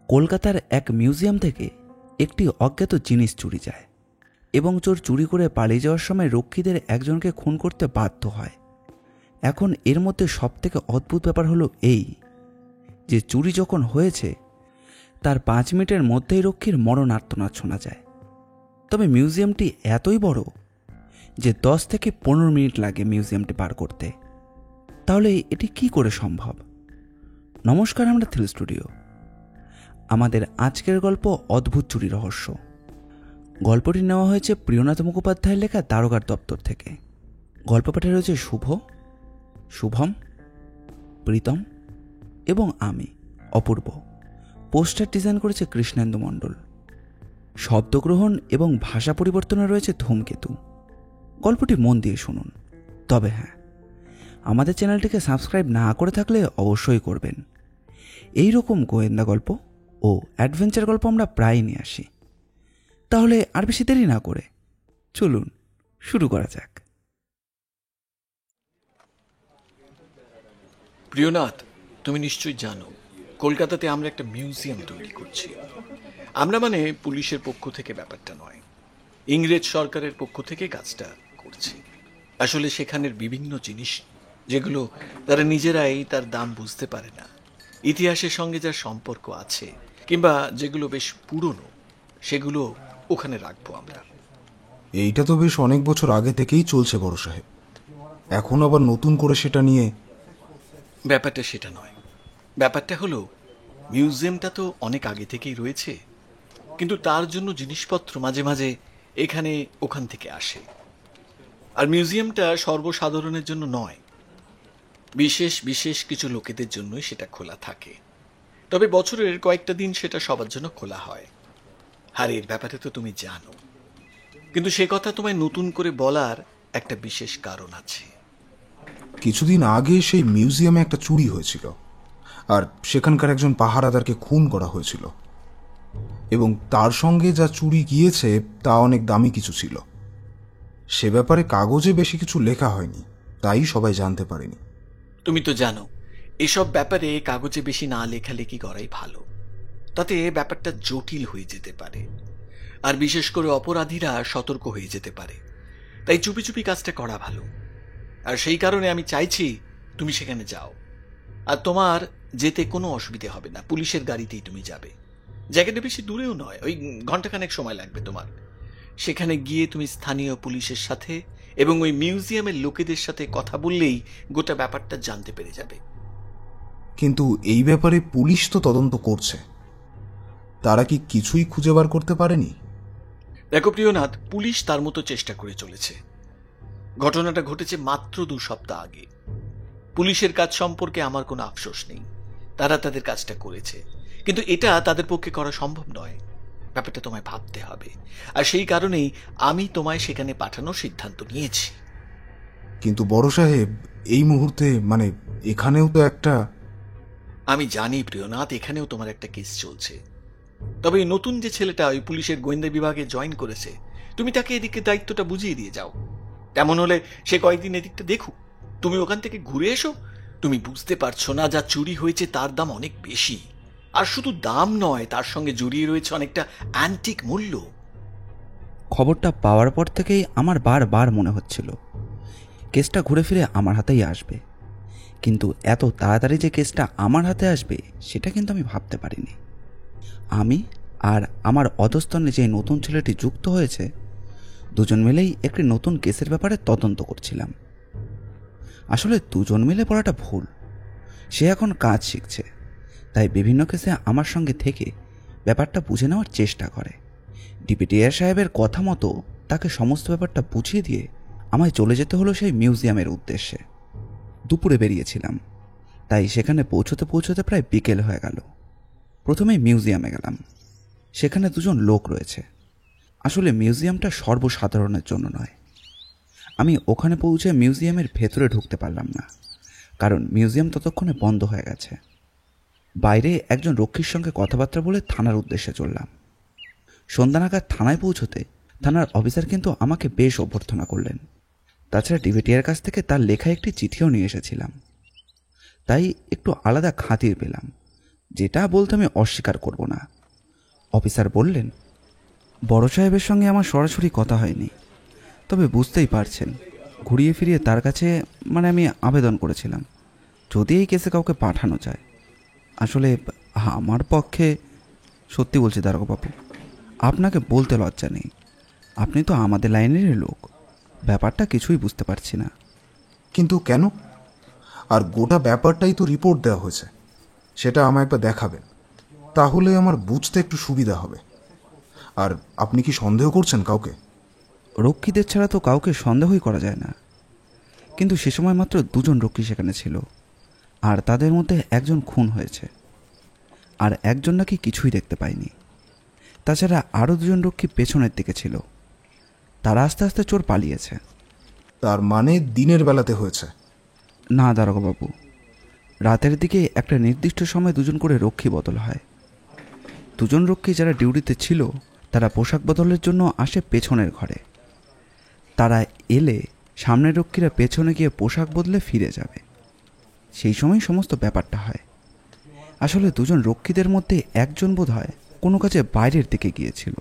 কলকাতার এক মিউজিয়াম থেকে একটি অজ্ঞাত জিনিস চুরি যায় এবং চোর চুরি করে পালিয়ে যাওয়ার সময় রক্ষীদের একজনকে খুন করতে বাধ্য হয়। এখন এর মধ্যে সবথেকে অদ্ভুত ব্যাপার হলো এই যে চুরি যখন হয়েছে তার 5 মিনিটের মধ্যেই রক্ষীর মরণ আর্তনাদ শোনা যায়। তবে মিউজিয়ামটি এতই বড় যে 10 থেকে 15 মিনিট লাগে মিউজিয়ামটি পার করতে। তাহলে এটি কি করে সম্ভব? নমস্কার, আমরা থ্রিল স্টুডিও। আমাদের আজকের গল্প অদ্ভুত চুরি রহস্য। গল্পটি নেওয়া হয়েছে প্রিয়নাথ মুখোপাধ্যায়ের লেখা দারোগার দপ্তর থেকে। গল্প পাঠে রয়েছে শুভ, শুভম, প্রীতম এবং আমি অপূর্ব। পোস্টার ডিজাইন করেছে কৃষ্ণেন্দু মণ্ডল। শব্দগ্রহণ এবং ভাষা পরিবর্তনে রয়েছে ধূমকেতু। গল্পটি মন দিয়ে শুনুন। তবে হ্যাঁ, আমাদের চ্যানেলটিকে সাবস্ক্রাইব না করে থাকলে অবশ্যই করবেন। এই রকম গোয়েন্দা গল্প ও অ্যাডভেঞ্চার গল্প আমরা প্রায় নিয়ে আসি। তাহলে আর বেশি দেরি না করে চলুন শুরু করা যাক। প্রিয়নাথ, তুমি নিশ্চয়ই জানো কলকাতাতে আমরা একটা মিউজিয়াম তৈরি করছি। আমরা মানে পুলিশের পক্ষ থেকে ব্যাপারটা নয়, ইংরেজ সরকারের পক্ষ থেকে কাজটা করছি। আসলে সেখানের বিভিন্ন জিনিস যেগুলো তারা নিজেরাই তার দাম বুঝতে পারে না, ইতিহাসের সঙ্গে যার সম্পর্ক আছে কিংবা যেগুলো বেশ পুরনো, সেগুলো ওখানে রাখবো আমরা। এইটা তো বেশ অনেক বছর আগে থেকেই চলছে বড় সাহেব, এখন আবার নতুন করে সেটা নিয়ে? ব্যাপারটা সেটা নয়, ব্যাপারটা হলো মিউজিয়ামটা তো অনেক আগে থেকেই রয়েছে, কিন্তু তার জন্য জিনিসপত্র মাঝে মাঝে এখানে ওখান থেকে আসে। আর মিউজিয়ামটা সর্বসাধারণের জন্য নয়, বিশেষ বিশেষ কিছু লোকেদের জন্যই সেটা খোলা থাকে। তবে বছরের কয়েকটা দিন সেটা সবার জন্য খোলা হয়। আর এর ব্যাপারে তো তুমি জানো, কিন্তু সে কথা তোমায় নতুন করে বলার একটা বিশেষ কারণ আছে। কিছুদিন আগে সেই মিউজিয়ামে একটা চুরি হয়েছিল, আর সেখানকার একজন পাহারাদারকে খুন করা হয়েছিল, এবং তার সঙ্গে যা চুরি গিয়েছে তা অনেক দামি কিছু ছিল। সে ব্যাপারে কাগজে বেশি কিছু লেখা হয়নি, তাই সবাই জানতে পারেনি। তুমি তো জানো এসব ব্যাপারে কাগজে বেশি না লেখালেখি করাই ভালো, তাতে ব্যাপারটা জটিল হয়ে যেতে পারে, আর বিশেষ করে অপরাধীরা সতর্ক হয়ে যেতে পারে। তাই চুপি চুপি কাজটা করা ভালো। আর সেই কারণে আমি চাইছি তুমি সেখানে যাও। আর তোমার যেতে কোনো অসুবিধে হবে না, পুলিশের গাড়িতেই তুমি যাবে। জায়গাটা বেশি দূরেও নয়, ওই ঘন্টাখানেক সময় লাগবে তোমার। সেখানে গিয়ে তুমি স্থানীয় পুলিশের সাথে এবং ওই মিউজিয়ামের লোকেদের সাথে কথা বললেই গোটা ব্যাপারটা জানতে পেরে যাবে। কিন্তু এই ব্যাপারে পুলিশ তো তদন্ত করছে, তারা কি কিছুই খুঁজে বার করতে পারেনি? দেখো প্রিয়নাথ, পুলিশ তার মতো চেষ্টা করে চলেছে। ঘটনাটা ঘটেছে মাত্র 2 সপ্তাহ আগে। পুলিশের কাজ সম্পর্কে আমার কোনো আফসোস নেই, তারা তাদের কাজটা করেছে, কিন্তু এটা তাদের পক্ষে করা সম্ভব নয়। ব্যাপারটা তোমায় ভাবতে হবে, আর সেই কারণেই আমি তোমায় সেখানে পাঠানোর সিদ্ধান্ত নিয়েছি। কিন্তু বড় সাহেব, এই মুহূর্তে মানে এখানেও তো একটা... আমি জানি প্রিয়নাথ, এখানেও তোমার একটা কেস চলছে। তবে নতুন যে ছেলেটা ওই পুলিশের গোয়েন্দা বিভাগে জয়েন করেছে, তুমি তাকে এদিকে দায়িত্বটা বুঝিয়ে দিয়ে যাও। তেমন হলে সে কয়েকদিন এদিকটা দেখুক, তুমি ওখান থেকে ঘুরে এসো। তুমি বুঝতে পারছো না, যা চুরি হয়েছে তার দাম অনেক বেশি, আর শুধু দাম নয়, তার সঙ্গে জড়িয়ে রয়েছে অনেকটা অ্যান্টিক মূল্য। খবরটা পাওয়ার পর থেকেই আমার বারবার মনে হচ্ছিল কেসটা ঘুরে ফিরে আমার হাতেই আসবে, কিন্তু এত তাড়াতাড়ি যে কেসটা আমার হাতে আসবে সেটা কিন্তু আমি ভাবতে পারিনি। আমি আর আমার অধস্তনে যে নতুন ছেলেটি যুক্ত হয়েছে, দুজন মিলেই একটি নতুন কেসের ব্যাপারে তদন্ত করছিলাম। আসলে দুজন মিলে পড়াটা ভুল, সে এখন কাজ শিখছে, তাই বিভিন্ন কেসে আমার সঙ্গে থেকে ব্যাপারটা বুঝে নেওয়ার চেষ্টা করে। ডিপিটি সাহেবের কথা মতো তাকে সমস্ত ব্যাপারটা বুঝিয়ে দিয়ে আমায় চলে যেতে হলো সেই মিউজিয়ামের উদ্দেশ্যে। দুপুরে বেরিয়েছিলাম, তাই সেখানে পৌঁছতে পৌঁছতে প্রায় বিকেল হয়ে গেল। প্রথমেই মিউজিয়ামে গেলাম। সেখানে দুজন লোক রয়েছে। আসলে মিউজিয়ামটা সর্বসাধারণের জন্য নয়। আমি ওখানে পৌঁছে মিউজিয়ামের ভেতরে ঢুকতে পারলাম না, কারণ মিউজিয়াম ততক্ষণে বন্ধ হয়ে গেছে। বাইরে একজন রক্ষীর সঙ্গে কথাবার্তা বলে থানার উদ্দেশ্যে চললাম। সন্ধ্যা নাগাদ থানায় পৌঁছতে থানার অফিসার কিন্তু আমাকে বেশ অভ্যর্থনা করলেন। তাছাড়া ডিভিটিয়ার কাছ থেকে তার লেখা একটি চিঠিও নিয়ে এসেছিলাম, তাই একটু আলাদা খাতির পেলাম। যেটা বলতে আমি অস্বীকার করব না। অফিসার বললেন, বড় সাহেবের সঙ্গে আমার সরাসরি কথা হয়নি, তবে বুঝতেই পারছেন ঘুরিয়ে ফিরিয়ে তার কাছে আমি আবেদন করেছিলাম যদি এই কেসে কাউকে পাঠানো যায়। আসলে আমার পক্ষে, সত্যি বলছি দারোগাবাবু, আপনাকে বলতে লজ্জা নেই, আপনি তো আমাদের লাইনেরই লোক, ব্যাপারটা কিছুই বুঝতে পারছি না। কিন্তু কেন? আর গোটা ব্যাপারটাই তো রিপোর্ট দেওয়া হয়েছে, সেটা আমায় একবার দেখাবেন, তাহলে আমার বুঝতে একটু সুবিধা হবে। আর আপনি কি সন্দেহ করছেন কাউকে? রক্ষীদের ছাড়া তো কাউকে সন্দেহই করা যায় না, কিন্তু সে সময় মাত্র 2 জন রক্ষী সেখানে ছিল, আর তাদের মধ্যে একজন খুন হয়েছে, আর একজন নাকি কিছুই দেখতে পায়নি। তাছাড়া আরও 2 জন রক্ষী পেছনের দিকে ছিল, তারা আস্তে আস্তে চোর পালিয়েছে। তার মানে দিনের বেলাতে হয়েছে? না দারোগাবাবু, রাতের দিকে একটা নির্দিষ্ট সময় 2 জন করে রক্ষী বদল হয়। 2 জন রক্ষী যারা ডিউটিতে ছিল তারা পোশাক বদলের জন্য আসে পেছনের ঘরে। তারা এলে সামনের রক্ষীরা পেছনে গিয়ে পোশাক বদলে ফিরে যাবে, সেই সময় সমস্ত ব্যাপারটা হয়। আসলে 2 জন রক্ষীদের মধ্যে একজন বোধ হয় কোনো কাজে বাইরের দিকে গিয়েছিল,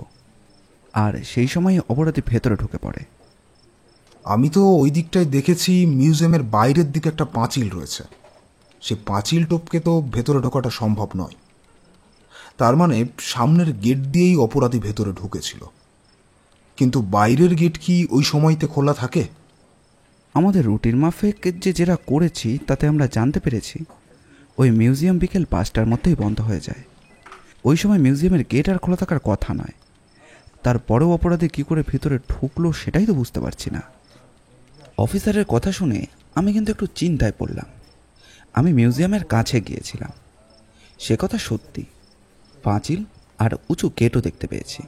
আর সেই সময় অপরাধী ভেতরে ঢুকে পড়ে। আমি তো ওই দিকটায় দেখেছি মিউজিয়ামের বাইরের দিকে একটা পাঁচিল রয়েছে, সে পাঁচিল টপকে তো ভেতরে ঢোকাটা সম্ভব নয়। তার মানে সামনের গেট দিয়েই অপরাধী ভেতরে ঢুকেছিল, কিন্তু বাইরের গেট কি ওই সময়তে খোলা থাকে? আমাদের রুটিন মাফিক যেটা করেছি তাতে আমরা জানতে পেরেছি ওই মিউজিয়াম বিকেল 5টার মধ্যেই বন্ধ হয়ে যায়। ওই সময় মিউজিয়ামের গেট আর খোলা থাকার কথা নয়, তারপরেও অপরাধী কী করে ভিতরে ঢুকলো সেটাই তো বুঝতে পারছি না। অফিসারের কথা শুনে আমি কিন্তু একটু চিন্তায় পড়লাম। আমি মিউজিয়ামের কাছে গিয়েছিলাম, সে কথা সত্যি, পাঁচিল আর উঁচু গেটও দেখতে পেয়েছি,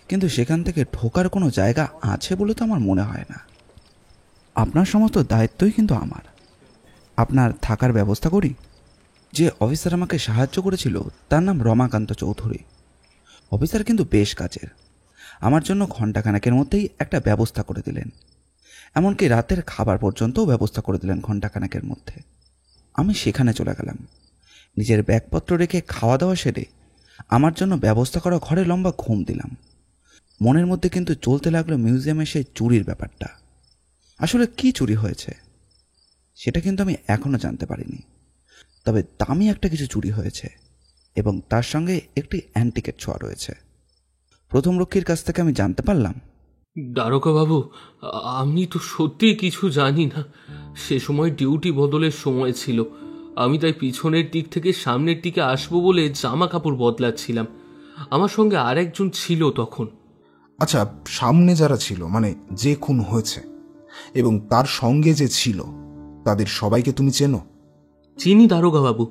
কিন্তু সেখান থেকে ঢোকার কোনো জায়গা আছে বলে তো আমার মনে হয় না। আপনার সমস্ত দায়িত্বই কিন্তু আমার, আপনার থাকার ব্যবস্থা করি। যে অফিসার আমাকে সাহায্য করেছিল তার নাম রমাকান্ত চৌধুরী। অফিসার কিন্তু বেশ কাজের, আমার জন্য ঘণ্টাখানেকের মধ্যেই একটা ব্যবস্থা করে দিলেন, এমনকি রাতের খাবার পর্যন্তও ব্যবস্থা করে দিলেন ঘণ্টাখানেকের মধ্যে। আমি সেখানে চলে গেলাম, নিজের ব্যাগপত্র রেখে খাওয়া দাওয়া সেরে আমার জন্য ব্যবস্থা করা ঘরে লম্বা ঘুম দিলাম। মনের মধ্যে কিন্তু চলতে লাগলো মিউজিয়ামে সেই চুরির ব্যাপারটা। আসলে কি চুরি হয়েছে সেটা কিন্তু আমি এখনো জানতে পারিনি, তবে দামি একটা কিছু চুরি হয়েছে এবং তার সঙ্গে একটি অ্যান্টিকের ছোঁয়া রয়েছে। প্রথম রক্ষীর কাছ থেকে আমি জানতে পারলাম, দারোগাবাবু, আমি তো সত্যিই কিছু জানি না। সে সময় ডিউটি বদলের সময় ছিল, আমি তাই পিছনের দিক থেকে সামনের দিকে আসবো বলে জামা কাপড় বদলাচ্ছিলাম। আমার সঙ্গে আরেকজন ছিল তখন। আচ্ছা, সামনে যারা ছিল, মানে যে খুন হয়েছে এবং তার সঙ্গে যে ছিল, তাদের সবাইকে তুমি চেনো? চিনি দারোগাবাবু,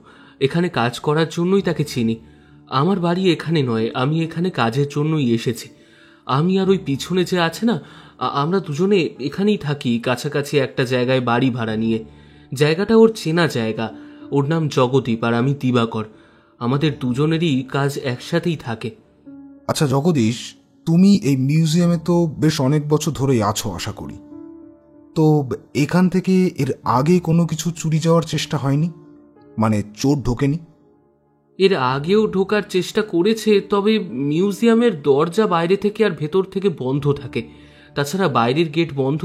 এখানে কাজ করার জন্যই তাকে চিনি। আমার বাড়ি এখানে নয়, আমি এখানে কাজের জন্যই এসেছি। আমি আর ওই পিছনে যে আছে না, আমরা দুজনে এখানেই থাকি, কাছাকাছি একটা জায়গায় বাড়ি ভাড়া নিয়ে। জায়গাটা ওর চেনা জায়গা, ওর নাম জগদীপ আর আমি দিবাকর। আমাদের দুজনেরই কাজ একসাথেই থাকে। আচ্ছা জগদীশ, তুমি এই মিউজিয়ামে তো বেশ অনেক বছর ধরেই আছো আশা করি, তো এখান থেকে এর আগে কোনো কিছু চুরি যাওয়ার চেষ্টা হয়নি? মানে চোর ঢোকেনি? এর আগেও ঢোকার চেষ্টা করেছে, তবে মিউজিয়ামের দরজা বাইরে থেকে আর ভেতর থেকে বন্ধ থাকে। তাছাড়া বাইরের গেট বন্ধ,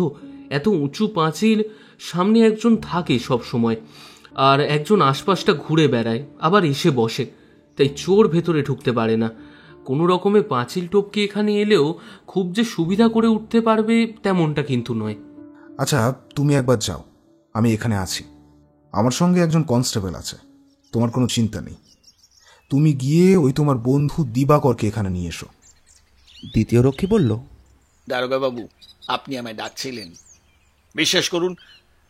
এত উঁচু পাঁচিল, সামনে একজন থাকে সব সময়, আর একজন আশপাশটা ঘুরে বেড়ায় আবার এসে বসে, তাই চোর ভেতরে ঢুকতে পারে না। কোনো রকমে পাঁচিল টপকে এখানে এলেও খুব যে সুবিধা করে উঠতে পারবে তেমনটা কিন্তু নয়। আচ্ছা, তুমি একবার যাও, আমি এখানে আছি, আমার সঙ্গে একজন কনস্টেবল আছে, তোমার কোনো চিন্তা নেই। তুমি গিয়ে ওই তোমার বন্ধু দিবাকরকে এখানে নিয়ে এসো। দ্বিতীয় রক্ষী বলল, দারোগাবাবু, আপনি আমায় ডাকছিলেন? বিশ্বাস করুন,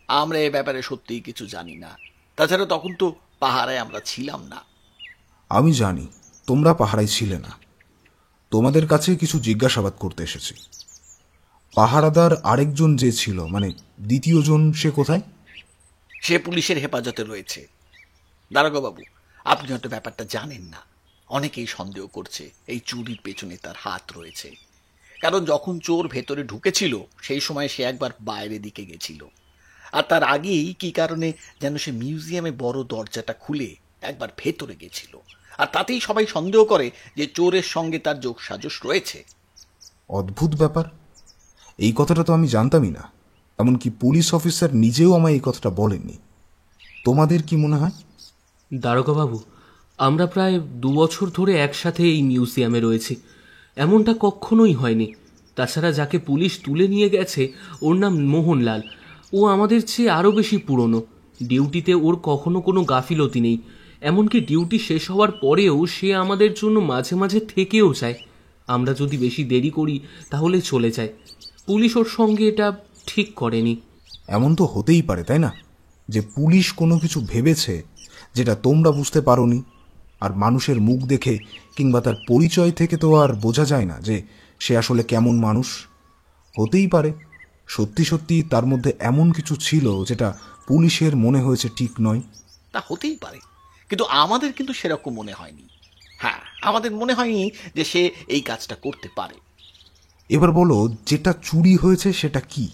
আমরা এ ব্যাপারে সত্যিই কিছু জানি না। তাছাড়া তখন তো পাহারায় আমরা ছিলাম না। আমি জানি তোমরা পাহারায় ছিলে না, তোমাদের কাছে কিছু জিজ্ঞাসাবাদ করতে এসেছি। পাহারাদার আরেকজন যে ছিল, মানে দ্বিতীয় জন, সে কোথায়? সে পুলিশের হেফাজতে রয়েছে। দারোগাবাবু, আপনি হয়তো ব্যাপারটা জানেন না, অনেকেই সন্দেহ করছে এই চুরির পেছনে তার হাত রয়েছে। কারণ যখন চোর ভেতরে ঢুকেছিল সেই সময় সে একবার বাইরের দিকে গেছিল, আর তার আগেই কি কারণে যেন সে মিউজিয়ামে বড় দরজাটা খুলে একবার ভেতরে গেছিল, আর তাতেই সবাই সন্দেহ করে যে চোরের সঙ্গে তার যোগসাজশ রয়েছে। অদ্ভুত ব্যাপার, এই কথাটা তো আমি জানতামই না। এমনকি পুলিশ অফিসার নিজেও আমায় এই কথাটা বলেননি। তোমাদের কি মনে হয়? দারোগাবাবু, আমরা প্রায় 2 বছর ধরে একসাথে এই মিউজিয়ামে রয়েছি, এমনটা কখনোই হয়নি। তাছাড়া যাকে পুলিশ তুলে নিয়ে গেছে ওর নাম মোহনলাল। ও আমাদের চেয়ে আরও বেশি পুরনো। ডিউটিতে ওর কখনো কোনো গাফিলতি নেই। এমনকি ডিউটি শেষ হওয়ার পরেও সে আমাদের জন্য মাঝে মাঝে থেকেও যায়। আমরা যদি বেশি দেরি করি তাহলে চলে যায়। পুলিশ ওর সঙ্গে এটা ঠিক করেনি। এমন তো হতেই পারে, তাই না, যে পুলিশ কোনো কিছু ভেবেছে যেটা তোমরা বুঝতে পারোনি। আর মানুষের মুখ দেখে কিংবা তার পরিচয় থেকে তো আর বোঝা যায় না যে সে আসলে কেমন মানুষ। হতেই পারে সত্যি সত্যি তার মধ্যে এমন কিছু ছিল যেটা পুলিশের মনে হয়েছে ঠিক নয়। তা হতেই পারে, কিন্তু আমাদের কিন্তু সেরকম মনে হয়নি। হ্যাঁ, আমাদের মনে হয়নি যে সে এই কাজটা করতে পারে। এবার বলো, যেটা চুরি হয়েছে সেটা কি,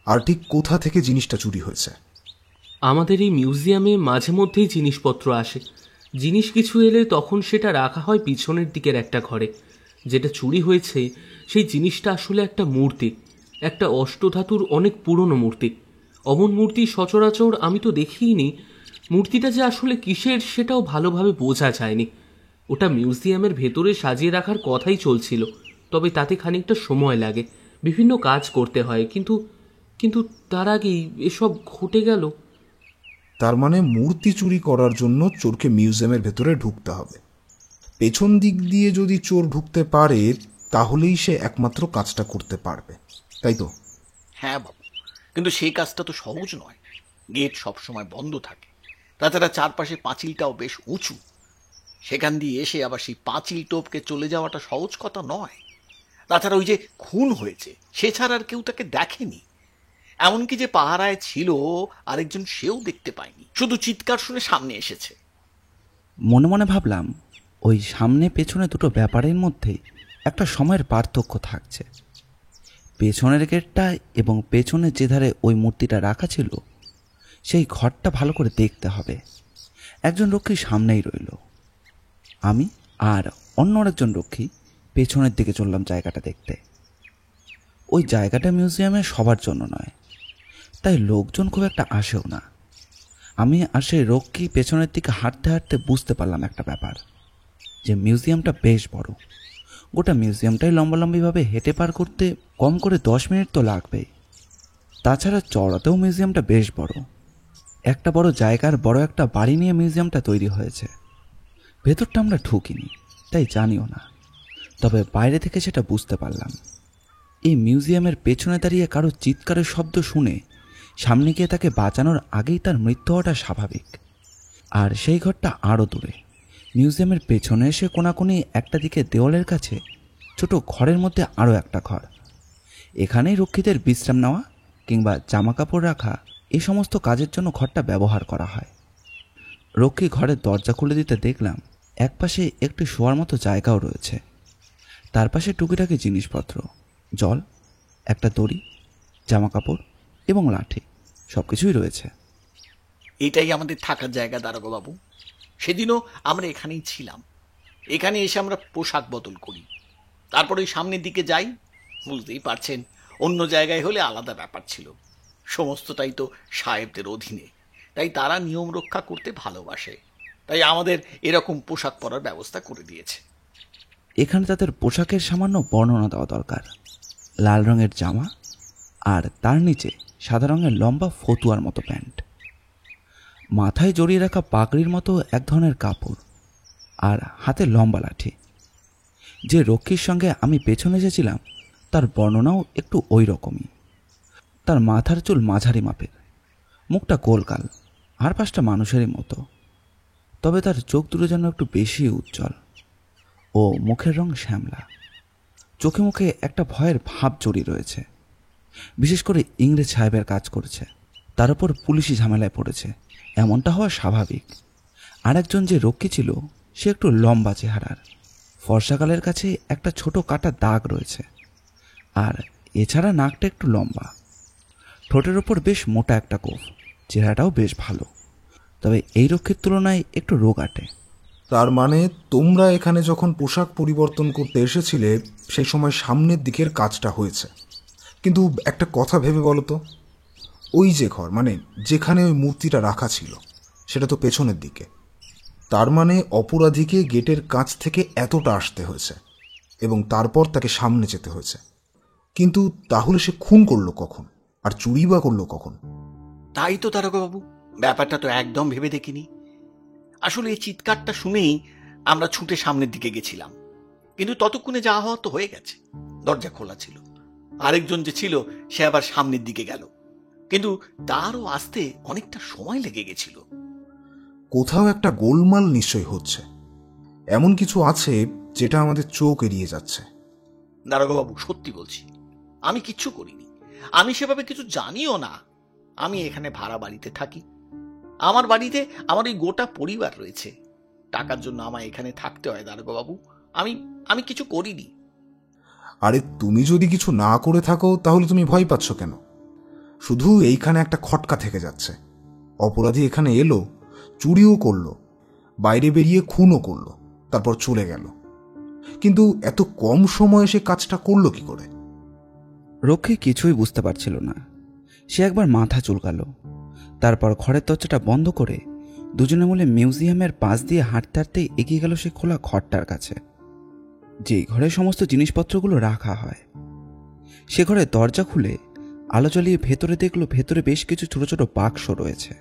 আর ঠিক কোথা থেকে জিনিসটা চুরি হয়েছে? আমাদের এই মিউজিয়ামে মাঝে মধ্যেই জিনিসপত্র আসে। জিনিস কিছু এলে তখন সেটা রাখা হয় পিছনের দিকের একটা ঘরে। যেটা চুরি হয়েছে সেই জিনিসটা আসলে একটা মূর্তি, একটা অষ্টধাতুর অনেক পুরনো মূর্তি। অমন মূর্তি সচরাচর আমি তো দেখিইনি। মূর্তিটা যে আসলে কিসের সেটাও ভালোভাবে বোঝা যায়নি। ওটা মিউজিয়ামের ভেতরে সাজিয়ে রাখার কথাই চলছিল, তবে তাতে খানিকটা সময় লাগে, বিভিন্ন কাজ করতে হয়। কিন্তু কিন্তু তার আগেই এসব ঘটে গেল। তার মানে মূর্তি চুরি করার জন্য চোরকে মিউজিয়ামের ভেতরে ঢুকতে হবে। পেছন দিক দিয়ে যদি চোর ঢুকতে পারে তাহলেই সে একমাত্র কাজটা করতে পারবে, তাই তো? হ্যাঁ বাবু, কিন্তু সেই কাজটা তো সহজ নয়। গেট সবসময় বন্ধ থাকে, তাছাড়া চারপাশে পাঁচিলটাও বেশ উঁচু। সেখান দিয়ে এসে আবার সেই পাঁচিল টপকে চলে যাওয়াটা সহজ কথা নয়। তাছাড়া ওই যে খুন হয়েছে সে ছাড়া আর কেউ তাকে দেখেনি। এমনকি যে পাহারায় ছিল আরেকজন, সেও দেখতে পায়নি, শুধু চিৎকার শুনে সামনে এসেছে। মনে মনে ভাবলাম, ওই সামনে পেছনে দুটো ব্যাপারের মধ্যেই একটা সময়ের পার্থক্য থাকছে। পেছনের গেটটা এবং পেছনে যে ধারে ওই মূর্তিটা রাখা ছিল সেই ঘরটা ভালো করে দেখতে হবে। একজন রক্ষী সামনেই রইল, আমি আর অন্য একজন রক্ষী পেছনের দিকে চললাম জায়গাটা দেখতে। ওই জায়গাটা মিউজিয়ামে সবার জন্য নয়, তাই লোকজন খুব একটা আসেও না। আমি আর সেই রক্ষী পেছনের দিকে হাঁটতে হাঁটতে বুঝতে পারলাম একটা ব্যাপার, যে মিউজিয়ামটা বেশ বড়। গোটা মিউজিয়ামটাই লম্বালম্বিভাবে হেঁটে পার করতে কম করে 10 মিনিট তো লাগবেই। তাছাড়া চড়াতেও মিউজিয়ামটা বেশ বড়। একটা বড় জায়গার বড় একটা বাড়ি নিয়ে মিউজিয়ামটা তৈরি হয়েছে। ভেতরটা আমরা ঢুকিনি, তাই জানিও না, তবে বাইরে থেকে সেটা বুঝতে পারলাম। এই মিউজিয়ামের পেছনে দাঁড়িয়ে কারো চিৎকারের শব্দ শুনে সামনে গিয়ে তাকে বাঁচানোর আগেই তার মৃত্যু হওয়াটা স্বাভাবিক। আর সেই ঘরটা আরও দূরে, মিউজিয়ামের পেছনে এসে কোনাকুনি একটা দিকে দেওয়ালের কাছে ছোট ঘরের মধ্যে আরও একটা ঘর। এখানেই রক্ষীদের বিশ্রাম নেওয়া কিংবা জামা কাপড় রাখা এই সমস্ত কাজের জন্য ঘরটা ব্যবহার করা হয়। রক্ষী ঘরের দরজা খুলে দিতে দেখলাম একপাশে একটি শোয়ার মতো জায়গাও রয়েছে। তার পাশে টুকিটাকি জিনিসপত্র, জল, একটা দড়ি, জামা কাপড় এবং লাঠি সব কিছুই রয়েছে। এটাই আমাদের থাকার জায়গা দারোগা বাবু। সেদিনও আমরা এখানেই ছিলাম। এখানে এসে আমরা পোশাক বদল করি, তারপর ওই সামনের দিকে যাই। বুঝতেই পারছেন, অন্য জায়গায় হলে আলাদা ব্যাপার ছিল। সমস্তটাই তো সাহেবদের অধীনে, তাই তারা নিয়ম রক্ষা করতে ভালোবাসে। তাই আমাদের এরকম পোশাক পরার ব্যবস্থা করে দিয়েছে। এখানে তাদের পোশাকের সামান্য বর্ণনা দেওয়া দরকার। লাল রঙের জামা আর তার নিচে সাদা রঙের লম্বা ফতুয়ার মতো প্যান্ট, মাথায় জড়িয়ে রাখা পাগড়ির মতো এক ধরনের কাপড়, আর হাতে লম্বা লাঠি। যে রক্ষীর সঙ্গে আমি পেছনে এসেছিলাম তার বর্ণনাও একটু ওই রকমই। তার মাথার চুল মাঝারি মাপের, মুখটা গোলকাল, আর পাঁচটা মানুষেরই মতো, তবে তার চোখ দুটো যেন একটু বেশি উজ্জ্বল ও মুখের রং শ্যামলা। চোখে মুখে একটা ভয়ের ভাব জড়িয়ে রয়েছে। বিশেষ করে ইংরেজ সাহেবের কাজ করেছে, তার উপর পুলিশি ঝামেলায় পড়েছে, এমনটা হওয়া স্বাভাবিক। আর একজন যে রক্ষী ছিল সে একটু লম্বা চেহারার, ফর্সাকালের কাছে একটা ছোট কাটা দাগ রয়েছে, আর এছাড়া নাকটা একটু লম্বা, ঠোঁটের ওপর বেশ মোটা একটা গোঁফ, চেহারাটাও বেশ ভালো। তবে এই রক্ষীর তুলনায় একটু রোগাটে। তার মানে তোমরা এখানে যখন পোশাক পরিবর্তন করতে এসেছিলে সেই সময় সামনের দিকের কাজটা হয়েছে। কিন্তু একটা কথা ভেবে বলো তো, ওই যে ঘর, মানে যেখানে ওই মূর্তিটা রাখা ছিল, সেটা তো পেছনের দিকে। তার মানে অপরাধীকে গেটের কাছ থেকে এতটা আসতে হয়েছে এবং তারপর তাকে সামনে যেতে হয়েছে। কিন্তু তাহলে সে খুন করলো কখন, আর চুরি বা করলো কখন? তাই তো তারকবাবু, ব্যাপারটা তো একদম ভেবে দেখিনি। আসলে এই চিৎকারটা শুনেই আমরা ছুটে সামনের দিকে গেছিলাম, কিন্তু ততক্ষণে যা হওয়া তো হয়ে গেছে। দরজা খোলা ছিল, আরেকজন যে ছিল সে আবার সামনের দিকে গেল, কিন্তু তারও আসতে অনেকটা সময় লেগে গেছিল। কোথাও একটা গোলমাল নিশ্চয় হচ্ছে, এমন কিছু আছে যেটা আমাদের চোখ এড়িয়ে যাচ্ছে। দারোগাবাবু, সত্যি বলছি, আমি কিচ্ছু করিনি, আমি সেভাবে কিছু জানিও না। আমি এখানে ভাড়া বাড়িতে থাকি, আমার বাড়িতে আমার এই গোটা পরিবার রয়েছে। টাকার জন্য আমায় এখানে থাকতে হয় দারোগাবাবু, আমি আমি কিছু করিনি। আরে তুমি যদি কিছু না করে থাকো তাহলে তুমি ভয় পাচ্ছ কেন? শুধু এইখানে একটা খটকা থেকে যাচ্ছে। অপরাধী এখানে এলো, চুরিও করলো, বাইরে বেরিয়ে খুনও করলো, তারপর চলে গেল। কিন্তু এত কম সময়ে সে কাজটা করলো কি করে? রক্ষী কিছুই বুঝতে পারছিল না। সে একবার মাথা চুলকালো, তারপর ঘরের দরজাটা বন্ধ করে দুজনে মিলে মিউজিয়ামের পাশ দিয়ে হাঁটতে হাঁটতেই এগিয়ে গেল সে খোলা ঘরটার কাছে, যেই ঘরে সমস্ত জিনিসপত্রগুলো রাখা হয়। সে ঘরের দরজা খুলে আলো জ্বালিয়ে ভেতরে দেখলো ভেতরে বেশ কিছু ছোট ছোট বাক্স রয়েছে।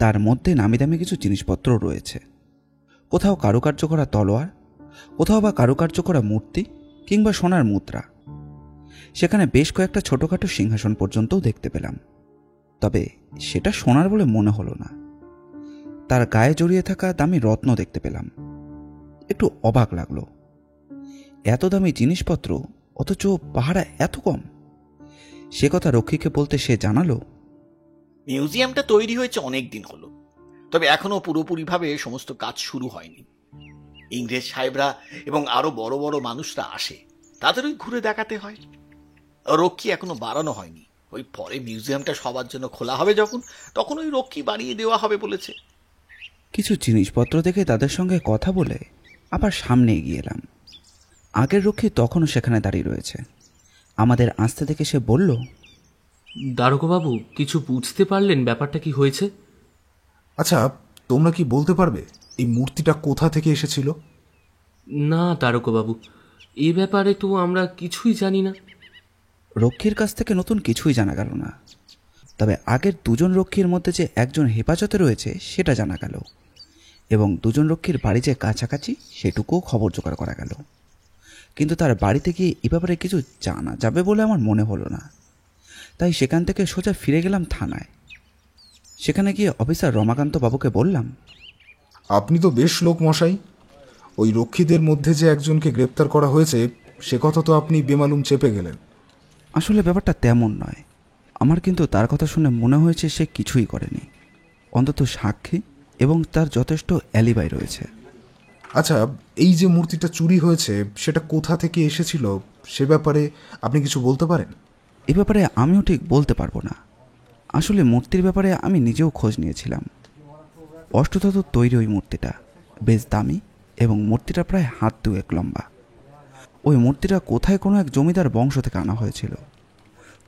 তার মধ্যে নামি দামি কিছু জিনিসপত্র রয়েছে, কোথাও কারুকার্য করা তলোয়ার, কোথাও বা কারুকার্য করা মূর্তি কিংবা সোনার মুদ্রা। সেখানে বেশ কয়েকটা ছোটখাটো সিংহাসন পর্যন্তও দেখতে পেলাম, তবে সেটা সোনার বলে মনে হলো না। তার গায়ে জড়িয়ে থাকা দামি রত্ন দেখতে পেলাম, একটু অবাক লাগলো। এত দামি জিনিসপত্র অথচ পাহারা এত কম। সে কথা রক্ষীকে বলতে সে জানালো, মিউজিয়ামটা তৈরি হয়েছে অনেক দিন হলো, তবে এখনো পুরোপুরিভাবে সমস্ত কাজ শুরু হয়নি। ইংরেজ সাহেবরা এবং আরো বড় বড় মানুষরা আসে, তাদেরই ঘুরে দেখাতে হয়। রক্ষী এখনো বাড়ানো হয়নি, ওই পরে মিউজিয়ামটা সবার জন্য খোলা হবে যখন, তখন ওই রক্ষী বাড়িয়ে দেওয়া হবে বলেছে। কিছু জিনিসপত্র দেখে তাদের সঙ্গে কথা বলে আবার সামনে এগিয়ে এলাম। আগের রক্ষী তখনও সেখানে দাঁড়িয়ে রয়েছে। আমাদের আসতে দেখে সে বলল, দারোগাবাবু, কিছু বুঝতে পারলেন ব্যাপারটা কি হয়েছে? আচ্ছা, তোমরা কি বলতে পারবে এই মূর্তিটা কোথা থেকে এসেছিল? না দারোগাবাবু, এ ব্যাপারে তো আমরা কিছুই জানি না। রক্ষীর কাছ থেকে নতুন কিছুই জানা গেল না, তবে আগের দুজন রক্ষীর মধ্যে যে একজন হেফাজতে রয়েছে সেটা জানা গেল, এবং দুজন রক্ষীর বাড়ি যে কাছাকাছি সেটুকুও খবর জোগাড় করা গেল। কিন্তু তার বাড়িতে গিয়ে এ ব্যাপারে কিছু জানা যাবে বলে আমার মনে হলো না, তাই সেখান থেকে সোজা ফিরে গেলাম থানায়। সেখানে গিয়ে অফিসার রমাকান্ত বাবুকে বললাম, আপনি তো বেশ লোক মশাই, ওই রক্ষীদের মধ্যে যে একজনকে গ্রেপ্তার করা হয়েছে সে কথা তো আপনি বেমালুম চেপে গেলেন। আসলে ব্যাপারটা তেমন নয়। আমার কিন্তু তার কথা শুনে মনে হয়েছে সে কিছুই করেনি, অন্তত সাক্ষী এবং তার যথেষ্ট অ্যালিবাই রয়েছে। আচ্ছা, এই যে মূর্তিটা চুরি হয়েছে সেটা কোথা থেকে এসেছিল সে ব্যাপারে আপনি কিছু বলতে পারেন? এ ব্যাপারে আমিও ঠিক বলতে পারবো না। আসলে মূর্তির ব্যাপারে আমি নিজেও খোঁজ নিয়েছিলাম। অষ্টধাতুর তৈরি ওই মূর্তিটা বেশ দামি, এবং মূর্তিটা প্রায় হাত 2 লম্বা। ওই মূর্তিটা কোথায় কোনো এক জমিদার বংশ থেকে আনা হয়েছিল।